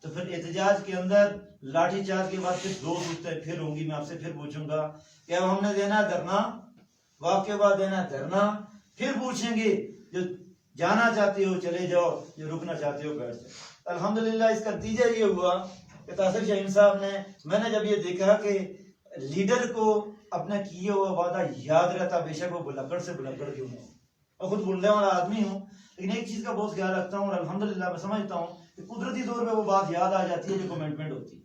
تو پھر احتجاج کے اندر لاٹھی چارج کے بعد پھر 2 صورتیں پھر ہوں گی۔ میں آپ سے پھر پوچھوں گا کہ اب ہم نے دینا ہے دھرنا، واقعہ کے بعد دینا ہے دھرنا، پھر پوچھیں گے جو جانا چاہتے ہو چلے جاؤ، جو رکنا چاہتے ہو بیٹھ جاؤ۔ الحمدللہ اس کا نتیجہ یہ ہوا کہ تاثر شاہین صاحب نے، میں نے جب یہ دیکھا کہ لیڈر کو اپنا کیے ہوا وعدہ یاد رہتا، بے شک وہ بلکڑ سے بلکڑ کیوں نہ ہو، اور خود بولنے والا آدمی ہوں، لیکن ایک چیز کا بہت خیال رکھتا ہوں، اور الحمدللہ میں سمجھتا ہوں کہ قدرتی طور پہ وہ بات یاد آ جاتی ہے جو کمٹمنٹ ہوتی ہے۔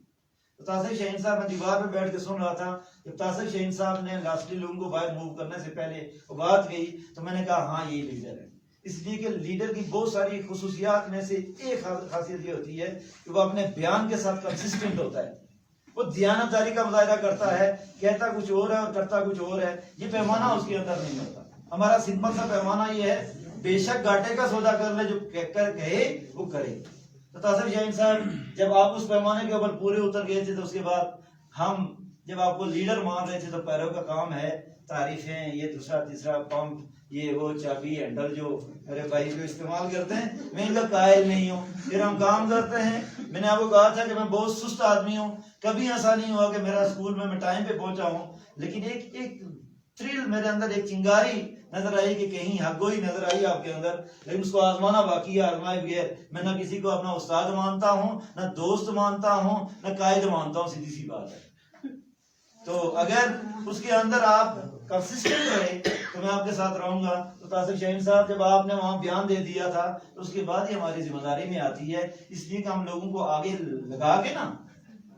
تو تاثر شاہین صاحب میں دیوار پہ بیٹھ کے سن رہا تھا، جب تاثر شاہین صاحب نے لاسٹلی لوگوں کو باہر موو کرنے سے پہلے وہ بات گئی، تو میں نے کہا ہاں یہ لیڈر ہے۔ اس لیے کہ لیڈر کی بہت ساری خصوصیات میں سے ایک خاصیت یہ ہوتی ہے کہ وہ اپنے بیان کے ساتھ کنسسٹنٹ ہوتا ہے، وہ دیانتداری کا مظاہرہ کرتا ہے، کہتا کچھ اور ہے اور کرتا کچھ اور ہے، یہ پیمانہ اس کے اندر نہیں ہوتا۔ ہمارا سمپل سا پیمانہ یہ ہے، بے شک گھاٹے کا سودا کر لے، جو کہے وہ کرے۔ تو تاثر شاہین صاحب جب آپ اس پیمانے کے اوپر پورے اتر گئے تھے، تو اس کے بعد ہم جب آپ کو لیڈر مان رہے تھے تو پیروں کا کام ہے، تعریفیں، یہ دوسرا تیسرا پمپ، یہ وہ چابی ہینڈل جو میرے بھائی جو استعمال کرتے ہیں، میں ان کا قائل نہیں ہوں۔ پھر ہم کام کرتے ہیں، میں نے آپ کو کہا تھا کہ میں بہت سست آدمی ہوں، کبھی ایسا نہیں ہوا کہ میرا اسکول میں ٹائم پہ پہنچا ہوں، لیکن ایک تھرل میرے اندر، ایک چنگاری نظر آئی کہ کہیں حق گوئی نظر آئی آپ کے اندر، لیکن اس کو آزمانا باقی ہے، آزمائے بغیر میں نہ کسی کو اپنا استاد مانتا ہوں، نہ دوست مانتا ہوں، نہ قائد مانتا ہوں، سیدھی سی بات ہے۔ تو اگر اس کے اندر آپ کنسسٹنٹ رہے تو میں آپ کے ساتھ رہوں گا۔ تو تاثر شاہین صاحب جب آپ نے وہاں بیان دے دیا تھا تو اس کے بعد ہی ہماری ذمہ داری میں آتی ہے، اس لیے کہ ہم لوگوں کو آگے لگا کے نا،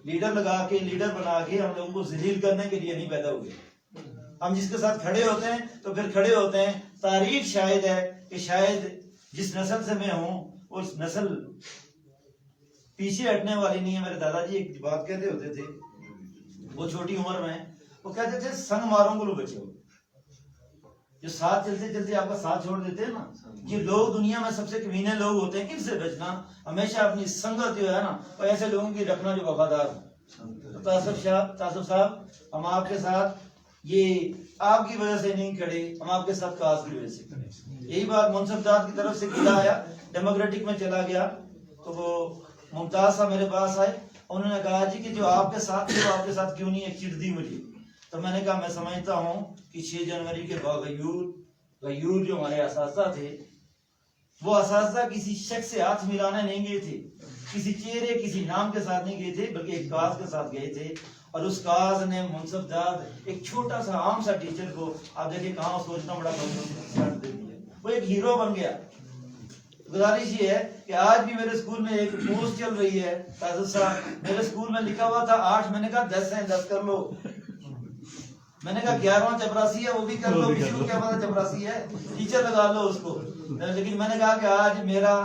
لیڈر لگا کے، لیڈر بنا کے ہم لوگوں کو ذلیل کرنے کے لیے نہیں پیدا ہوئے۔ ہم جس کے ساتھ کھڑے ہوتے ہیں تو پھر کھڑے ہوتے ہیں۔ تاریخ شاید ہے کہ شاید جس نسل سے میں ہوں اس نسل پیچھے ہٹنے والی نہیں ہے۔ میرے دادا جی ایک بات کہتے ہوتے تھے، وہ چھوٹی عمر میں وہ کہتے تھے سنگ ماروں کو لو بچے ہو، جو ساتھ چلتے چلتے آپ کا ساتھ چھوڑ دیتے ہیں نا، یہ لوگ دنیا میں سب سے کمینے لوگ ہوتے ہیں۔ ان سے بچنا، ہمیشہ اپنی سنگت جو ہے نا وہ ایسے لوگوں کی رکھنا جو وفادار ہو۔ تاثر صاحب ہم آپ کے ساتھ، یہ آپ کی وجہ سے نہیں کھڑے، ہم آپ کے ساتھ کاز کی وجہ سے کھڑے۔ یہی بات منصف داد کی طرف سے کھلا آیا، ڈیموکریٹک میں چلا گیا تو وہ ممتاز صاحب میرے پاس آئے، انہوں نے کہا جی کہ جو آپ کے ساتھ تھے وہ آپ کے ساتھ کیوں نہیں، ایک چٹ دی مجھے۔ تو میں نے کہا میں سمجھتا ہوں کہ 6 جنوری کے غیور جو ہمارے اساتذہ تھے، وہ اساتذہ کسی شخص سے ہاتھ ملانے نہیں گئے تھے، کسی چہرے کسی نام کے ساتھ نہیں گئے تھے، بلکہ ایک کاز کے ساتھ گئے تھے۔ اور اس کاز نے منصف داد ایک چھوٹا سا عام سا ٹیچر کو، آپ دیکھیں کہاں اس کو اتنا بڑا دے دیا، وہ ایک ہیرو بن گیا۔ गुजारिश ये है कि आज भी मेरे स्कूल में एक पोस्ट चल रही है, ताज़र साहब, मेरे स्कूल में लिखा हुआ था 8, मैंने कहा 10 हैं, 10 कर लो। मैंने कहा 11वां चपरासी है, वो भी कर लो, किसी को क्या पता चपरासी है, टीचर लगा लो उसको। लेकिन मैंने कहा कि आज मेरा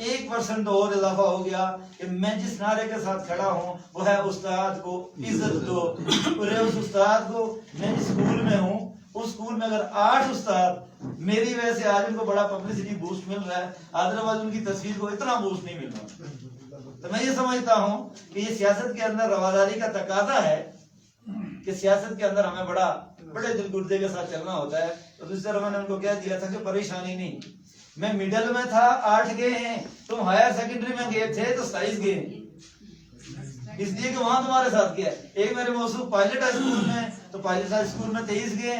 1% और इजाफा हो गया कि मैं जिस नारे के साथ खड़ा हूँ वो है उस्ताद को इज्जत दो। और उस उस्ताद को, मैं जिस स्कूल में हूँ उस स्कूल में अगर 8 उस्ताद मेरी वजह से आज उनको बड़ा पब्लिसिटी बूस्ट मिल रहा है, अदरवाइज उनकी तस्वीर को इतना बूस्ट नहीं मिल रहा। तो मैं ये समझता हूँ कि ये सियासत के अंदर रवादारी का तकाजा है कि सियासत के अंदर हमें बड़े दिल गुर्दे के साथ चलना होता है। तो दूसरी तरफ मैंने उनको कह दिया था कि परेशानी नहीं, मैं मिडिल में था 8 गए हैं, तुम हायर सेकेंडरी में गए थे तो 27 गए, इसलिए कि वहां तुम्हारे साथ गया। एक मेरे मौसू पायलट हाई स्कूल में, तो पायलट हाई स्कूल में 23 गए।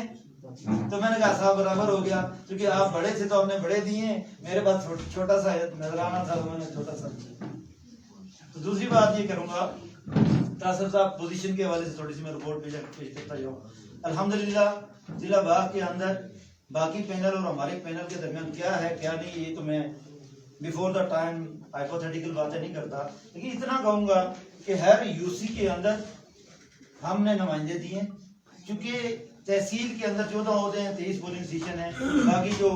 तो मैंने कहा साहब बराबर हो गया, क्योंकि आप बड़े थे तो हमने बड़े दिए, मेरे पास छोटा सा नजराना था तो मैंने छोटा सा। तो दूसरी बात ये करूंगा, तासर साहब पोजीशन के हवाले से थोड़ी सी मैं रिपोर्ट पेश करता जाऊँ। अल्हम्दुलिल्लाह जिला बाग के अंदर बाकी पैनल और हमारे पैनल के दरमियान क्या है क्या नहीं, ये तो मैं बिफोर द टाइम हाइपोथेटिकल बातें नहीं करता, लेकिन इतना कहूंगा कि हर यूसी के अंदर हमने नुमाइंदे दिए, क्योंकि तहसील के अंदर 14 होते हैं, 23 पोलिंग स्टेशन है, बाकी जो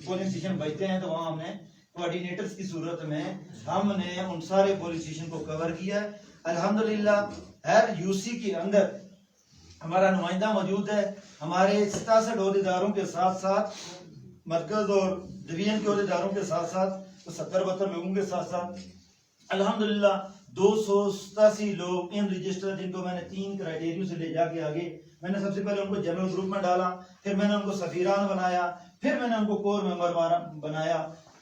पोलिंग स्टेशन बचते हैं तो वहाँ हमने कोऑर्डिनेटर्स की सूरत में हमने उन सारे पोलिंग स्टेशन को कवर किया है। अल्हम्दुलिल्लाह हर यूसी के अंदर हमारा नुमाइंदा मौजूद है। हमारे 67 अहदेदारों के साथ साथ मरकज और डिवीजन के अहदेदारों के साथ साथ 70-72 लोगों के साथ साथ अल्हम्दुलिल्लाह 287 लोग इन रजिस्टर, जिनको मैंने 3 क्राइटेरिया से ले जाके आगे मैंने सबसे पहले उनको जनरल ग्रुप में डाला, फिर मैंने उनको सफीरान बनाया, फिर मैंने उनको कोर मेंबर बनाया,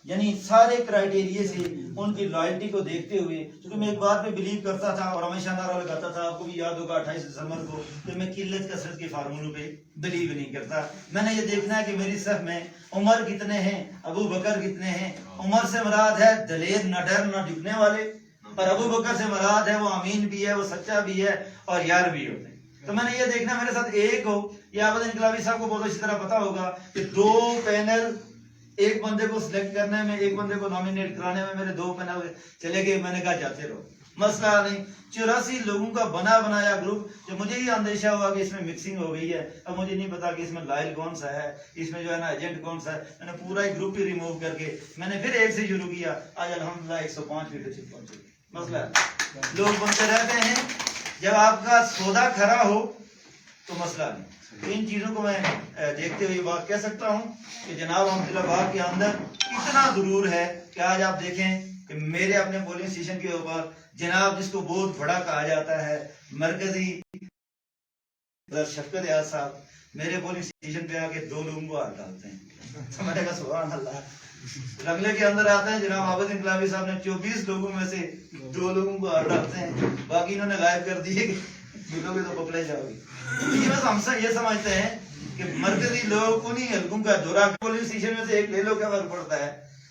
यानी सारे क्राइटेरिया से उनकी लॉयल्टी को देखते हुए। क्योंकि मैं एक बात पे बिलीव करता था और हमेशा नारा लगाता था, आपको भी याद होगा 28 दिसंबर को, कि मैं किल्लत कसरत के फार्मूलों पे बिलीव नहीं करता। मैंने ये देखना है कि मेरी सफ में उमर कितने हैं, अबू बकर कितने हैं। उमर से मुराद है दलेर, न डर न झुकने वाले, और अबू बकर से मुराद है वो अमीन भी है, वो सच्चा भी है और यार भी होते हैं। तो मैंने ये देखना मेरे साथ एक हो, या आबद इनकलाबी साहब को बहुत अच्छी तरह पता होगा कि 2 पैनल एक बंदे को सिलेक्ट करने में, एक बंदे को नॉमिनेट कराने में मेरे 2 पैनल चले गए। मैंने कहा जाते रहो, मसला नहीं। 84 लोगों का बना बनाया ग्रुप, जो मुझे ये अंदेशा हुआ कि इसमें मिक्सिंग हो गई है। अब मुझे नहीं पता कि इसमें लाइल कौन सा है, इसमें जो है ना एजेंट कौन सा है। मैंने पूरा ही ग्रुप ही रिमूव करके मैंने फिर एक से शुरू किया। आज अल्हम्दुलिल्लाह 105 लीडरशिप पहुंचे। मसला लोग बनते रहते हैं, जब आपका सौदा खरा हो तो मसला नहीं। तो इन चीजों को मैं देखते हुए बात कह सकता हूँ कि जनाब अहमदुल्लाह के अंदर इतना गुरूर है कि आज आप देखें कि मेरे अपने पोलिंग स्टेशन के ऊपर जनाब, जिसको बहुत बड़ा कहा जाता है, मरकजी शफकत याद साहब मेरे पोलिंग स्टेशन पे आके 2 लोगों को हाथ डालते हैं। तो मैंने कहा सुभान अल्लाह। रंगले के अंदर आते हैं जनाब आबद इनकलाबी साहब ने 24 लोगों में से 2 लोगों को हाथ डालते हैं, बाकी इन्होंने गायब कर दिए कि मिलोगे तो पकड़े जाओगे। ये बस हमसे ये समझते हैं कि मरकजी लोग उन्हीं हल्कों का दौरा, पोलिंग स्टेशन में से एक ले लो क्या फर्क पड़ता है,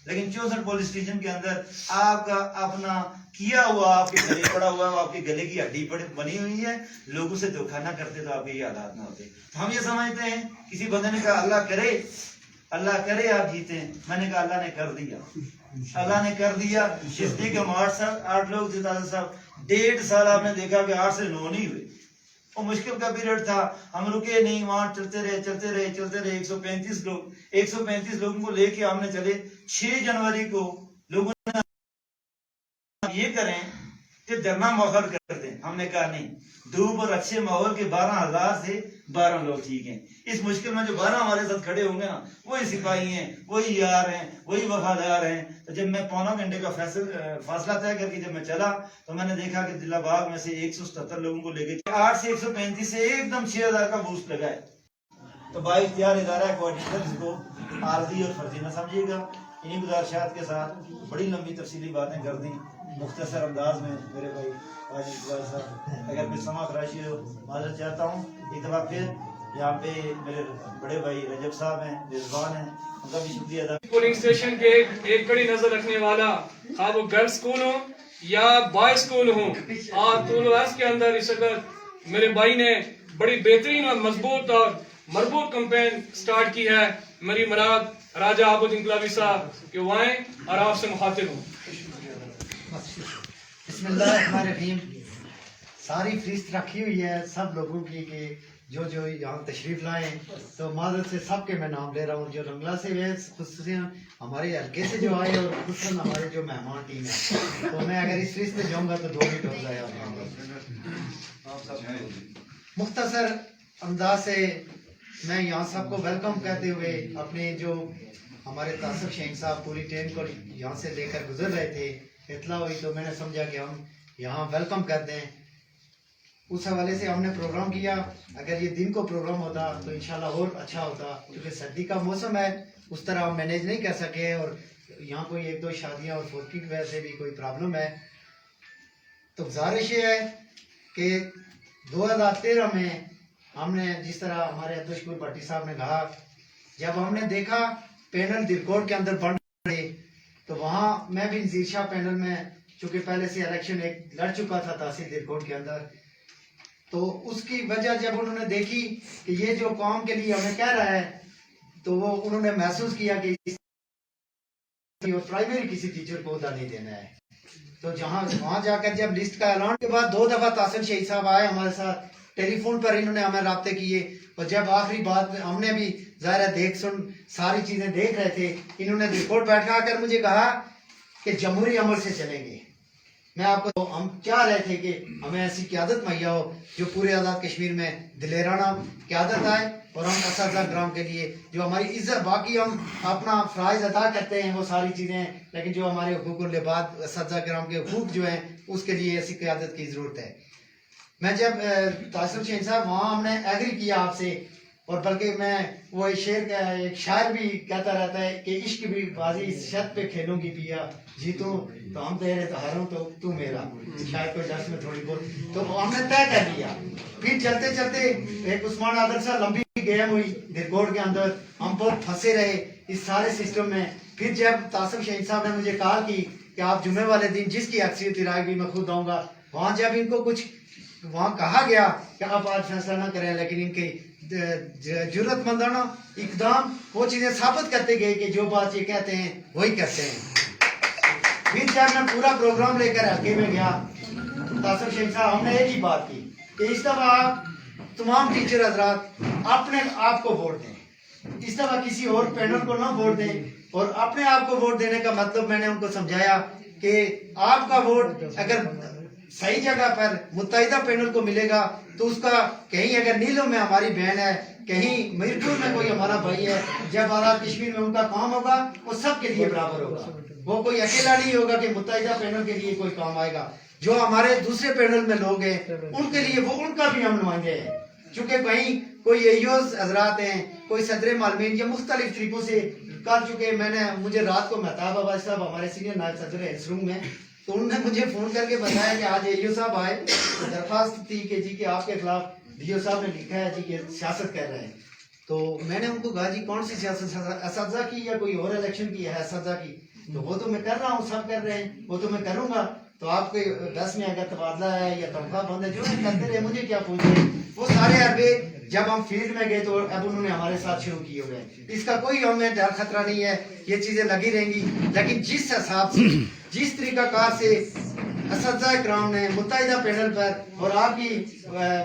लेकिन 64 पुलिस स्टेशन के अंदर आपका अपना किया हुआ आपके गले पड़ा हुआ है, आपके गले की हड्डी बनी हुई है। लोगों से धोखा ना करते तो आपके ये हालात ना होते। तो हम ये समझते हैं, किसी बंदे ने कहा अल्लाह करे आप जीते, मैंने कहा अल्लाह ने कर दिया, अल्लाह ने कर दिया। शिस्ती के 8 लोग थे ताज़ा साहब, 1.5 साल आपने देखा कि 8 से 9 नहीं हुए। वो मुश्किल का पीरियड था, हम रुके नहीं, वहां चलते रहे 135 लोगों को लेके हमने चले। 6 जनवरी को लोगों ने ये करें कि धरना मौखर कर दें, हमने कहा नहीं, धूप और अच्छे माहौल के 12,000 से 12 लोग ठीक हैं। इस मुश्किल में जो 12 हमारे साथ खड़े होंगे ना, वही सिपाही हैं, वही यार हैं, वही वफादार हैं। तो जब मैं 1.25 घंटे का फासला तय करके जब मैं चला तो मैंने देखा कि जिला बाग में से 177 लोगों को लेके 8 से 135 से एकदम 6,000 का बूस्ट लगा है। तो बाइख्तियार इदारा है कोऑर्डिनेटर, इसको आर्जी और फर्जी न समझिएगा। इन्हीं गुजारिशात के साथ बड़ी लंबी तफसीली बातें कर दी मुख्तसर अंदाज में मेरे भाई साहब। अगर मैं समा खराशी हो माजरत चाहता हूँ। एक दफ़ा फिर यहाँ पे मेरे बड़े भाई रजब साहब हैं, रिजवान हैं, उनका भी शुक्रिया अदा। पोलिंग स्टेशन के एक कड़ी नजर रखने वाला, खा वो गर्ल्स स्कूल हो या बॉय स्कूल हो, और तुलवास के अंदर इस वक्त मेरे भाई ने बड़ी बेहतरीन और मजबूत और मरबूत कैंपेन स्टार्ट की है। मेरी मुराद राजा आबुद इंकलाबी साहब कि वो आए और आपसे मुखातिब हों। बिस्मिल्लाहिर्रहमानिर्रहीम। सारी फहरिस्त रखी हुई है सब लोगों की कि जो जो यहाँ तशरीफ़ लाएँ, तो माजरत से सब के मैं नाम ले रहा हूँ। जो रंगला से वे खुसूसियाँ हमारे हल्के से जो आए और खुसूसन हमारे जो मेहमान टीम है, तो मैं अगर इस फहरिस्त में जाऊँगा तो 2 मिनट हो जाएगा। मुख्तसर अंदाज से मैं यहाँ सबको वेलकम कहते हुए अपने जो हमारे तासिफ शेख साहब पूरी टीम को यहाँ से लेकर गुजर रहे थे, इतला हुई तो मैंने समझा कि हम यहाँ वेलकम कर दें। उस हवाले से हमने प्रोग्राम किया। अगर ये दिन को प्रोग्राम होता तो इंशाल्लाह और अच्छा होता, क्योंकि सर्दी का मौसम है, उस तरह हम मैनेज नहीं कर सके और यहाँ कोई 1-2 शादियाँ और फोटकी की वजह से भी कोई प्रॉब्लम है। तो गुजारिश ये है कि 2013 में हमने जिस तरह हमारे अब्दुल भट्टी साहब ने कहा, जब हमने देखा पैनल दिलकोट के अंदर बन रहे, तो वहाँ मैं भी नज़ीर शाह पैनल में, चूँकि पहले से इलेक्शन एक लड़ चुका था तहसील दिलकोट के अंदर, तो उसकी वजह जब उन्होंने देखी कि ये जो कौम के लिए हमें कह रहा है, तो वो उन्होंने महसूस किया कि प्राइमरी किसी टीचर को अहदा नहीं देना है। तो जहाँ वहाँ जाकर जब लिस्ट का ऐलान के बाद 2 दफ़ा तासिफ शेख साहब आए हमारे साथ, टेलीफोन पर इन्होंने हमें राब्ते किए, और जब आखिरी बात में हमने भी ज़ाहिर है देख सुन सारी चीज़ें देख रहे थे, इन्होंने रिपोर्ट बैठा कर मुझे कहा कि जमहूरी अमल से चलेंगे। मैं आपको हम चाह रहे थे कि हमें ऐसी क़यादत मुहैया हो जो पूरे आज़ाद कश्मीर में दिलेराना क़यादत आए, और हम असातिज़ा ग्राम के लिए जो हमारी इज्जत, बाकी हम अपना फ़राइज़ अदा करते हैं वो सारी चीज़ें, लेकिन जो हमारे हुकूक़ुल लिबाद असातिज़ा ग्राम के हुकूक जो हैं उसके लिए ऐसी क़यादत की ज़रूरत है। मैं जब तासिफ शेख साहब वहाँ हमने एग्री किया आपसे, और बल्कि मैं वो एक शायर भी कहता रहता है कि इश्क भी बाजी इस शर्त पे खेलूंगी पिया, जीतूं तो हम तेरे तो हारूं तो तू मेरा, शायद कोई दर्श में थोड़ी बहुत, तो हमने तय कर लिया। फिर चलते चलते एक उस्मान आदर सा लंबी गेम हुई दिलकोट के अंदर, हम बहुत फंसे रहे इस सारे सिस्टम में। फिर जब तासिफ शेख साहब ने मुझे कहा कि आप जुमे वाले दिन जिसकी अक्सरियत राय भी मैं खुद आऊँगा, वहाँ जब इनको कुछ वहाँ कहा गया कि आप आज फैसला ना करें, लेकिन इनके जरूरतमंदाना इकदाम वो चीज़ें साबित करते गए कि जो बात ये कहते हैं वही करते हैं। फिर जब मैं पूरा प्रोग्राम लेकर हल्के में गया, तासिफ शेख साहब हमने एक ही बात की कि इस दफ़ा आप तमाम टीचर हजरात अपने आप को वोट दें, इस दफ़ा किसी और पैनल को ना वोट दें, और अपने आप को वोट देने का मतलब मैंने उनको समझाया कि आपका वोट अगर सही जगह पर मुत्तहिदा पैनल को मिलेगा तो उसका कहीं अगर नीलों में हमारी बहन है, कहीं मीरपुर में कोई हमारा भाई है, जब आज़ाद कश्मीर में उनका काम होगा वो सबके लिए बराबर होगा। वो कोई अकेला नहीं होगा कि मुत्तहिदा पैनल के लिए कोई काम आएगा। जो हमारे दूसरे पैनल में लोग हैं उनके लिए वो उनका भी हम नुमाइंदे हैं, चूँकि कहीं कोई एयोज हजरात हैं, कोई सदर मालमीन या मुख्तलिफ तरीकों से कर चुके। मुझे रात को महताब आबाद साहब हमारे सीनियर नायब सदर है इस रूम में, तो उन्होंने मुझे फोन करके बताया कि आज एयू साहब आए, तो दरख्वास्त थी कि जी के आपके खिलाफ डीओ साहब ने लिखा है जी कि सियासत कर रहे हैं। तो मैंने उनको कहा जी कौन सी सियासत, असातिज़ा की या कोई और इलेक्शन की है असातिज़ा की? तो वो तो मैं कर रहा हूँ, सब कर रहे हैं, वो तो मैं करूँगा, तो आपके 10 में अगर तबादला है या तनख्वाह बंद है जो है करते रहे, मुझे क्या पूछ रहे। वो सारे अरबे जब हम फील्ड में गए तो अब उन्होंने हमारे साथ शुरू किए हुए हैं। इसका कोई हमें डर खतरा नहीं है, ये चीज़ें लगी रहेंगी। लेकिन जिस हिसाब से जिस तरीकाकार से असातिज़ा इकराम ने मुत्तहिदा पैनल पर और आपकी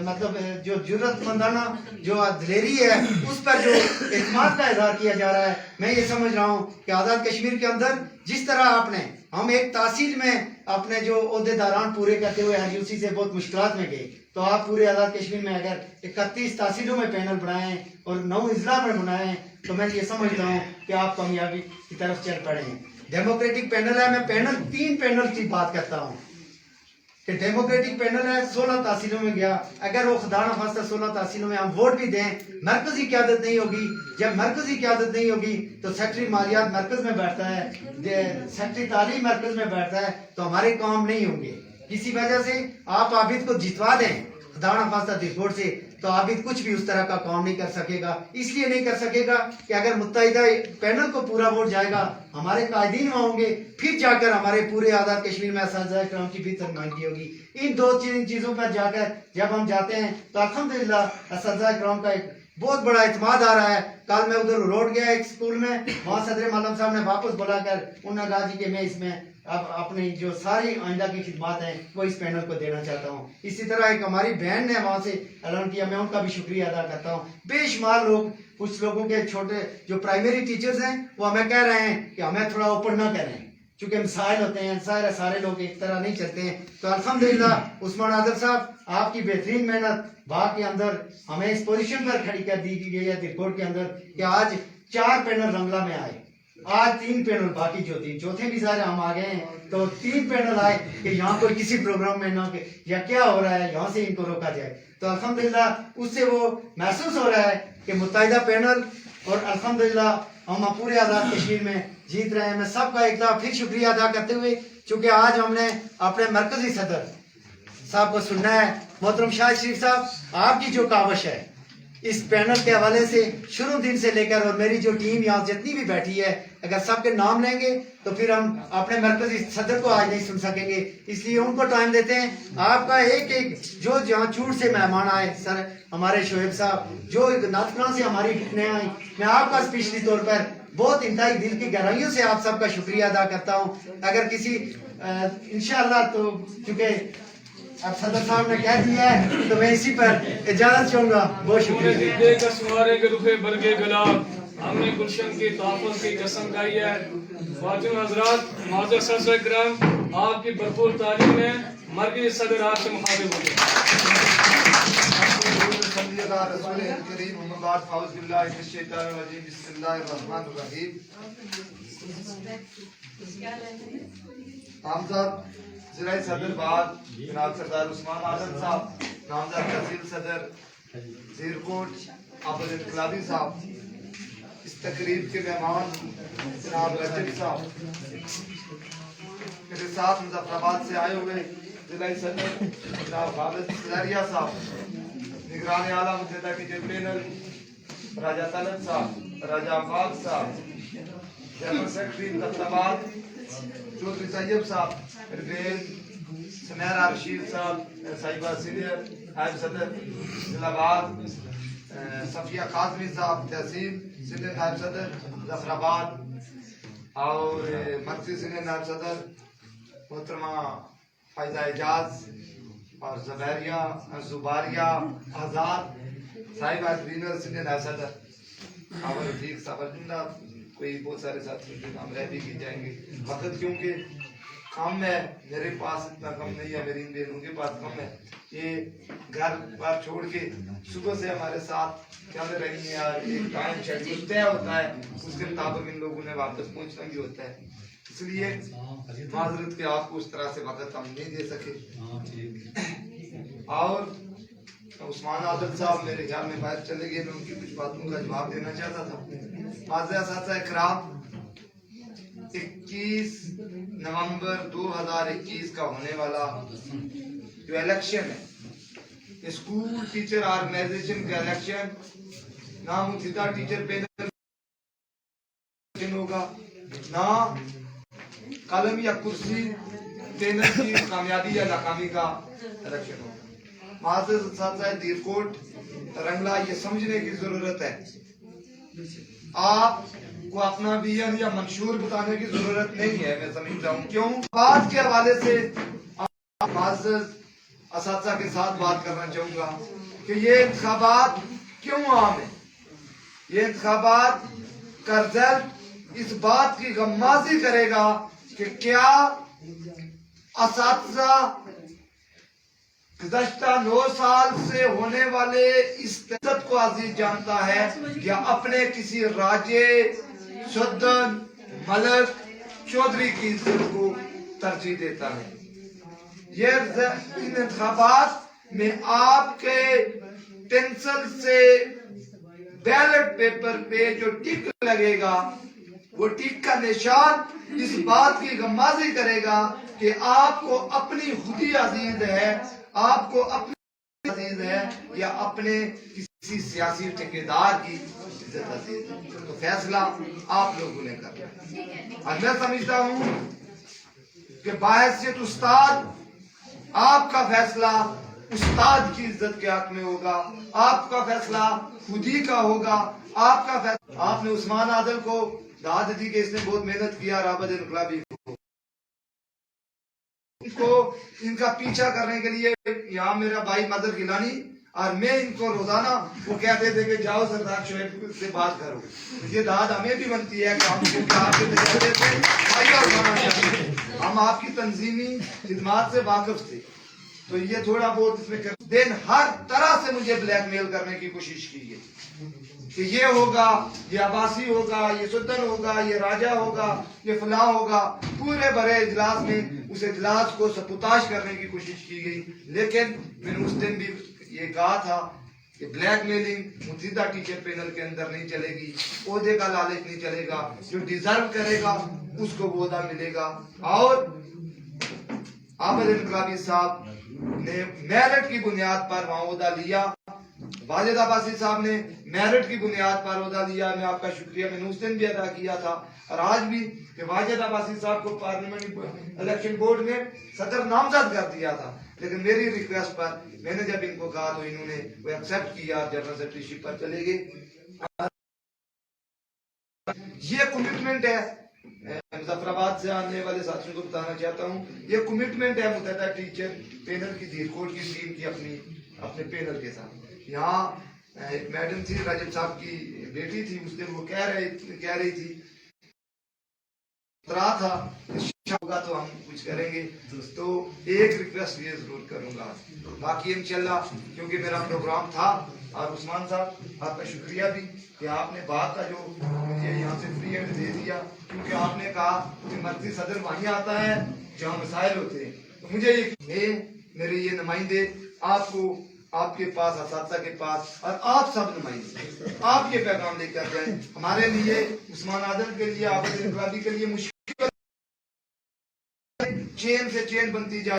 मतलब जो जुर्रतमंदाना जो दिलेरी है उस पर जो एतमाद का इजहार किया जा रहा है, मैं ये समझ रहा हूँ कि आज़ाद कश्मीर के अंदर जिस तरह आपने हम एक तहसील में अपने जो ओहदेदारान पूरे करते हुए हजूसी से बहुत मुश्किलात में गए, तो आप पूरे आज़ाद कश्मीर में अगर 31 तहसीलों में पैनल बनाएं और 9 इजला में बनाएं, तो मैं ये समझता हूँ कि आप कामयाबी की तरफ चल पड़े हैं। डेमोक्रेटिक पैनल है, मैं पैनल 3 पैनल की बात करता हूँ कि डेमोक्रेटिक पैनल है, 16 तहसीलों में गया। अगर वो खुदा न खास्ता 16 तहसीलों में हम वोट भी दें, मरकजी क़यादत नहीं होगी। जब मरकजी क़यादत नहीं होगी तो सेक्रेटरी मालियात मरकज में बैठता है, सेक्रेटरी तालीम मरकज में बैठता है, तो हमारे काम नहीं होंगे। किसी वजह से आप आबिद को जितवा दें खुदा न खास्ता दिलकोट से, तो आबिद कुछ भी उस तरह का काम नहीं कर सकेगा। इसलिए नहीं कर सकेगा कि अगर मुत्तहिदा पैनल को पूरा वोट जाएगा, ہمارے قائدین وہاں ہوں گے، پھر جا کر ہمارے پورے آزاد کشمیر میں اساتذہ کرام کی بھی نمائندگی ہوگی. ان دو چیزوں پر جا کر جب ہم جاتے ہیں تو الحمدللہ اساتذہ کرام کا ایک بہت بڑا اعتماد آ رہا ہے. کل میں ادھر روڈ گیا ایک سکول میں، وہاں صدر معلم صاحب نے واپس بلا کر انہوں نے کہا جی کہ میں اس میں اب اپنی جو ساری آئندہ کی خدمات ہیں وہ اس پینل کو دینا چاہتا ہوں. اسی طرح ایک ہماری بہن نے وہاں سے اعلان کیا، میں ان کا بھی شکریہ ادا کرتا ہوں. بے شمار لوگ، کچھ لوگوں کے چھوٹے جو پرائمری ٹیچرز ہیں وہ ہمیں کہہ رہے ہیں کہ ہمیں تھوڑا اوپن نہ کریں چونکہ مسائل ہوتے ہیں، سارے لوگ ایک طرح نہیں چلتے ہیں. تو الحمدللہ عثمان عادل صاحب آپ کی بہترین محنت باغ کے اندر ہمیں اس پوزیشن پر کھڑی کر دی گئی ہے رپورٹ کے اندر کہ آج 4 پینل رنگلا میں آئے، آج 3 پینل، باقی جو تھی چوتھے بھی سارے ہم آ گئے ہیں تو 3 پینل آئے کہ یہاں کوئی کسی پروگرام میں نہ کہ یا کیا ہو رہا ہے یہاں سے ان کو روکا جائے. تو الحمدللہ اس سے وہ محسوس ہو رہا ہے کہ متحدہ پینل اور الحمدللہ ہم پورے آزاد کشمیر میں جیت رہے ہیں. میں سب کا ایک دفعہ پھر شکریہ ادا کرتے ہوئے، چونکہ آج ہم نے اپنے مرکزی صدر صاحب کو سننا ہے. محترم شاہد شریف صاحب، آپ کی جو کاوش ہے اس پینل کے حوالے سے شروع دن سے لے کر، اور میری جو ٹیم یہاں جتنی بھی بیٹھی ہے، اگر سب کے نام لیں گے تو پھر ہم اپنے مرکزی صدر کو آج نہیں سن سکیں گے، اس لیے ان کو ٹائم دیتے ہیں. آپ کا ایک جو جہاں چوٹ سے مہمان آئے، سر ہمارے شعیب صاحب جو ناتکنا سے ہماری ٹکنے آئیں، میں آپ کا اسپیشلی طور پر بہت انتہائی دل کی گہرائیوں سے آپ سب کا شکریہ ادا کرتا ہوں. اگر کسی انشاءاللہ تو چونکہ اب صدر صاحب نے کہہ دیا ہے تو میں اسی پر اجازت چاہوں گا. بہت شکریہ. دے کر سوارے کے رخے برگے گلاب، ہم نے گلشن کی تحفظ کی قسم کھائی ہے. خواتین حضرات، معزز اساتذہ کرام، آپ کی بھرپور تعلیم ہے. مرکزی صدر آپ سے مخاطب ہو گئے. نامزد ضلع صدر بعد جناب سردار عثمان عادل صاحب، نامزد تحصیل صدر زیرکوٹ عبد انقلابی صاحب، اس تقریب کے مہمان جناب رجب صاحب، میرے ساتھ مظفر آباد سے آئے ہوئے ضلع صدر جناب خالد سلاریا صاحب، نگران اعلیٰ متحدہ کے جنرل راجہ طلب صاحب، راجہ فاق صاحب، جنرل سیکرٹری مظفرآباد چودھری طیب صاحب، ریل سمیرہ رشید صاحب، صاحبہ سینئر نائب صدر ضلع بعد، صفیہ قاسمی صاحب تحصیل سینئر نائب صدر ظفر آباد، اور مرکزی سینئر نائب صدر محترمہ فائزہ اعجاز، اور زباریہ آزاد صاحبہ ٹرینر سینئر نائب صدر، اور رفیق صاحب، کوئی بہت سارے ساتھی ہم رہ بھی کی جائیں گے. وقت کیونکہ کم ہے، میرے پاس اتنا کم نہیں ہے، میری ان بہنوں کے پاس کم ہے. یہ گھر بار چھوڑ کے صبح سے ہمارے ساتھ چل رہی ہیں، اور ایک ٹائم شیڈول طے ہوتا ہے، اس کے مطابق ان لوگوں نے واپس پہنچنا بھی ہوتا ہے. اس لیے معذرت کہ آپ کو اس طرح سے وقت ہم نہیں دے سکے. اور عثمان عادل صاحب میرے خیال میں باہر چلے گئے، میں ان کی کچھ باتوں کا جواب دینا چاہتا تھا. معزز اساتذہ کرام، 21 نومبر 2021 کا ہونے والا جو الیکشن ہے، اسکول ٹیچر آرگنائزیشن کا الیکشن، نہ متحدہ ٹیچر پینل ہوگا، نہ قلم یا کرسی پینل کی کامیابی یا ناکامی کا الیکشن ہوگا. معزز اساتذہ دیرکوٹ رنگلا، یہ سمجھنے کی ضرورت ہے، آپ کو اپنا ویژن یا منشور بتانے کی ضرورت نہیں ہے. میں سمجھتا ہوں کیوں بات کے حوالے سے معزز اساتذہ کے ساتھ بات کرنا چاہوں گا کہ یہ انتخابات کیوں اہم ہیں. یہ انتخابات کا رزلٹ اس بات کی غمازی کرے گا کہ کیا اساتذہ گزشتہ 9 سال سے ہونے والے اس عزت کو عزیز جانتا ہے یا اپنے کسی راجے، سدن، ملک، چودھری کی عزت کو ترجیح دیتا ہے. یہ ان انتخابات میں آپ کے پینسل سے بیلٹ پیپر پہ جو ٹک لگے گا، وہ ٹک کا نشان اس بات کی غمازی کرے گا کہ آپ کو اپنی خودی عزیز ہے، آپ کو اپنی عزیز ہے یا اپنے किसी सियासी ठेकेदार की इज्जत अजीज है। तो फैसला आप लोगों ने करना है। और मैं समझता हूँ कि बाहैसियत उस्ताद आपका फैसला उस्ताद की इज्जत के हक में होगा, आपका फैसला खुदी का होगा, आपका फैसला। आपने उस्मान आदल को दाद दी कि इसने बहुत मेहनत किया, राबत इनकलाबी को इनका पीछा करने के लिए यहाँ मेरा भाई मदर गिलानी और मैं इनको रोजाना वो कहते थे कि जाओ सरदार शोएब से बात करो। तो ये दाद हमें भी बनती है कि आपके तजर्बे से फायदा उठाना चाहिए। हम आपकी तंजीमी खिदमात से वाकिफ थे, तो ये थोड़ा बहुत इसमें कर देन हर तरह से मुझे ब्लैकमेल करने की कोशिश की है कि ये होगा, ये अब्बासी होगा, ये सुल्तान होगा, ये राजा होगा, ये फलां होगा। पूरे बड़े इजलास में उस इजलास को सपुताश करने की कोशिश की गई, लेकिन मैंने उस दिन भी ये कहा था कि ब्लैकमेलिंग मुतहिदा टीचर पैनल के अंदर नहीं चलेगी, ओहदे का लालच नहीं चलेगा, जो डिजर्व करेगा उसको वो ओहदा मिलेगा। और आबद इनकलाबी साहब ने मेरिट की बुनियाद पर वहां ओहदा लिया, वाजिद अब्बासी साहब ने मेरिट की बुनियाद पर ओहदा लिया। मैं आपका शुक्रिया मैंने उस दिन भी अदा किया था और आज भी कि वाजिद अब्बासी साहब को पार्लियामेंट इलेक्शन बोर्ड ने सदर नामजद कर दिया था, लेकिन मेरी रिक्वेस्ट पर मैंने जब इनको कहा तो इन्होंने वो एक्सेप्ट किया, जनरल सेक्रेटरीशिप पर चले गए। ये कमिटमेंट है, मुजफ्फराबाद से आने वाले साथियों को बताना चाहता हूँ, ये कमिटमेंट है मुतहदा टीचर पैनल की, धीरकोट की टीम की अपने पैनल के साथ। यहाँ एक मैडम थी, राजब साहब की बेटी थी, उस दिन वो कह रही थी था होगा तो हम कुछ करेंगे। तो एक रिक्वेस्ट ये जरूर करूंगा, बाकी इंशाल्लाह क्योंकि मेरा प्रोग्राम था। और उस्मान साहब आपका शुक्रिया भी कि आपने बात का जो मुझे यहाँ से फ्री हैंड दे दिया, क्योंकि आपने कहा कि मर्जी सदर वहीं आता है जहाँ मसाइल होते हैं। तो मुझे ये मेरे ये नुमाइंदे आपको, आपके पास, असातिज़ा के पास, और आप सब नुमाइंदे आप ये पैगाम लेकर जाएं। हमारे लिए, उस्मान आदल के लिए, आबद इनकलाबी के लिए मुश्किल चेन से चेन बनती जाए।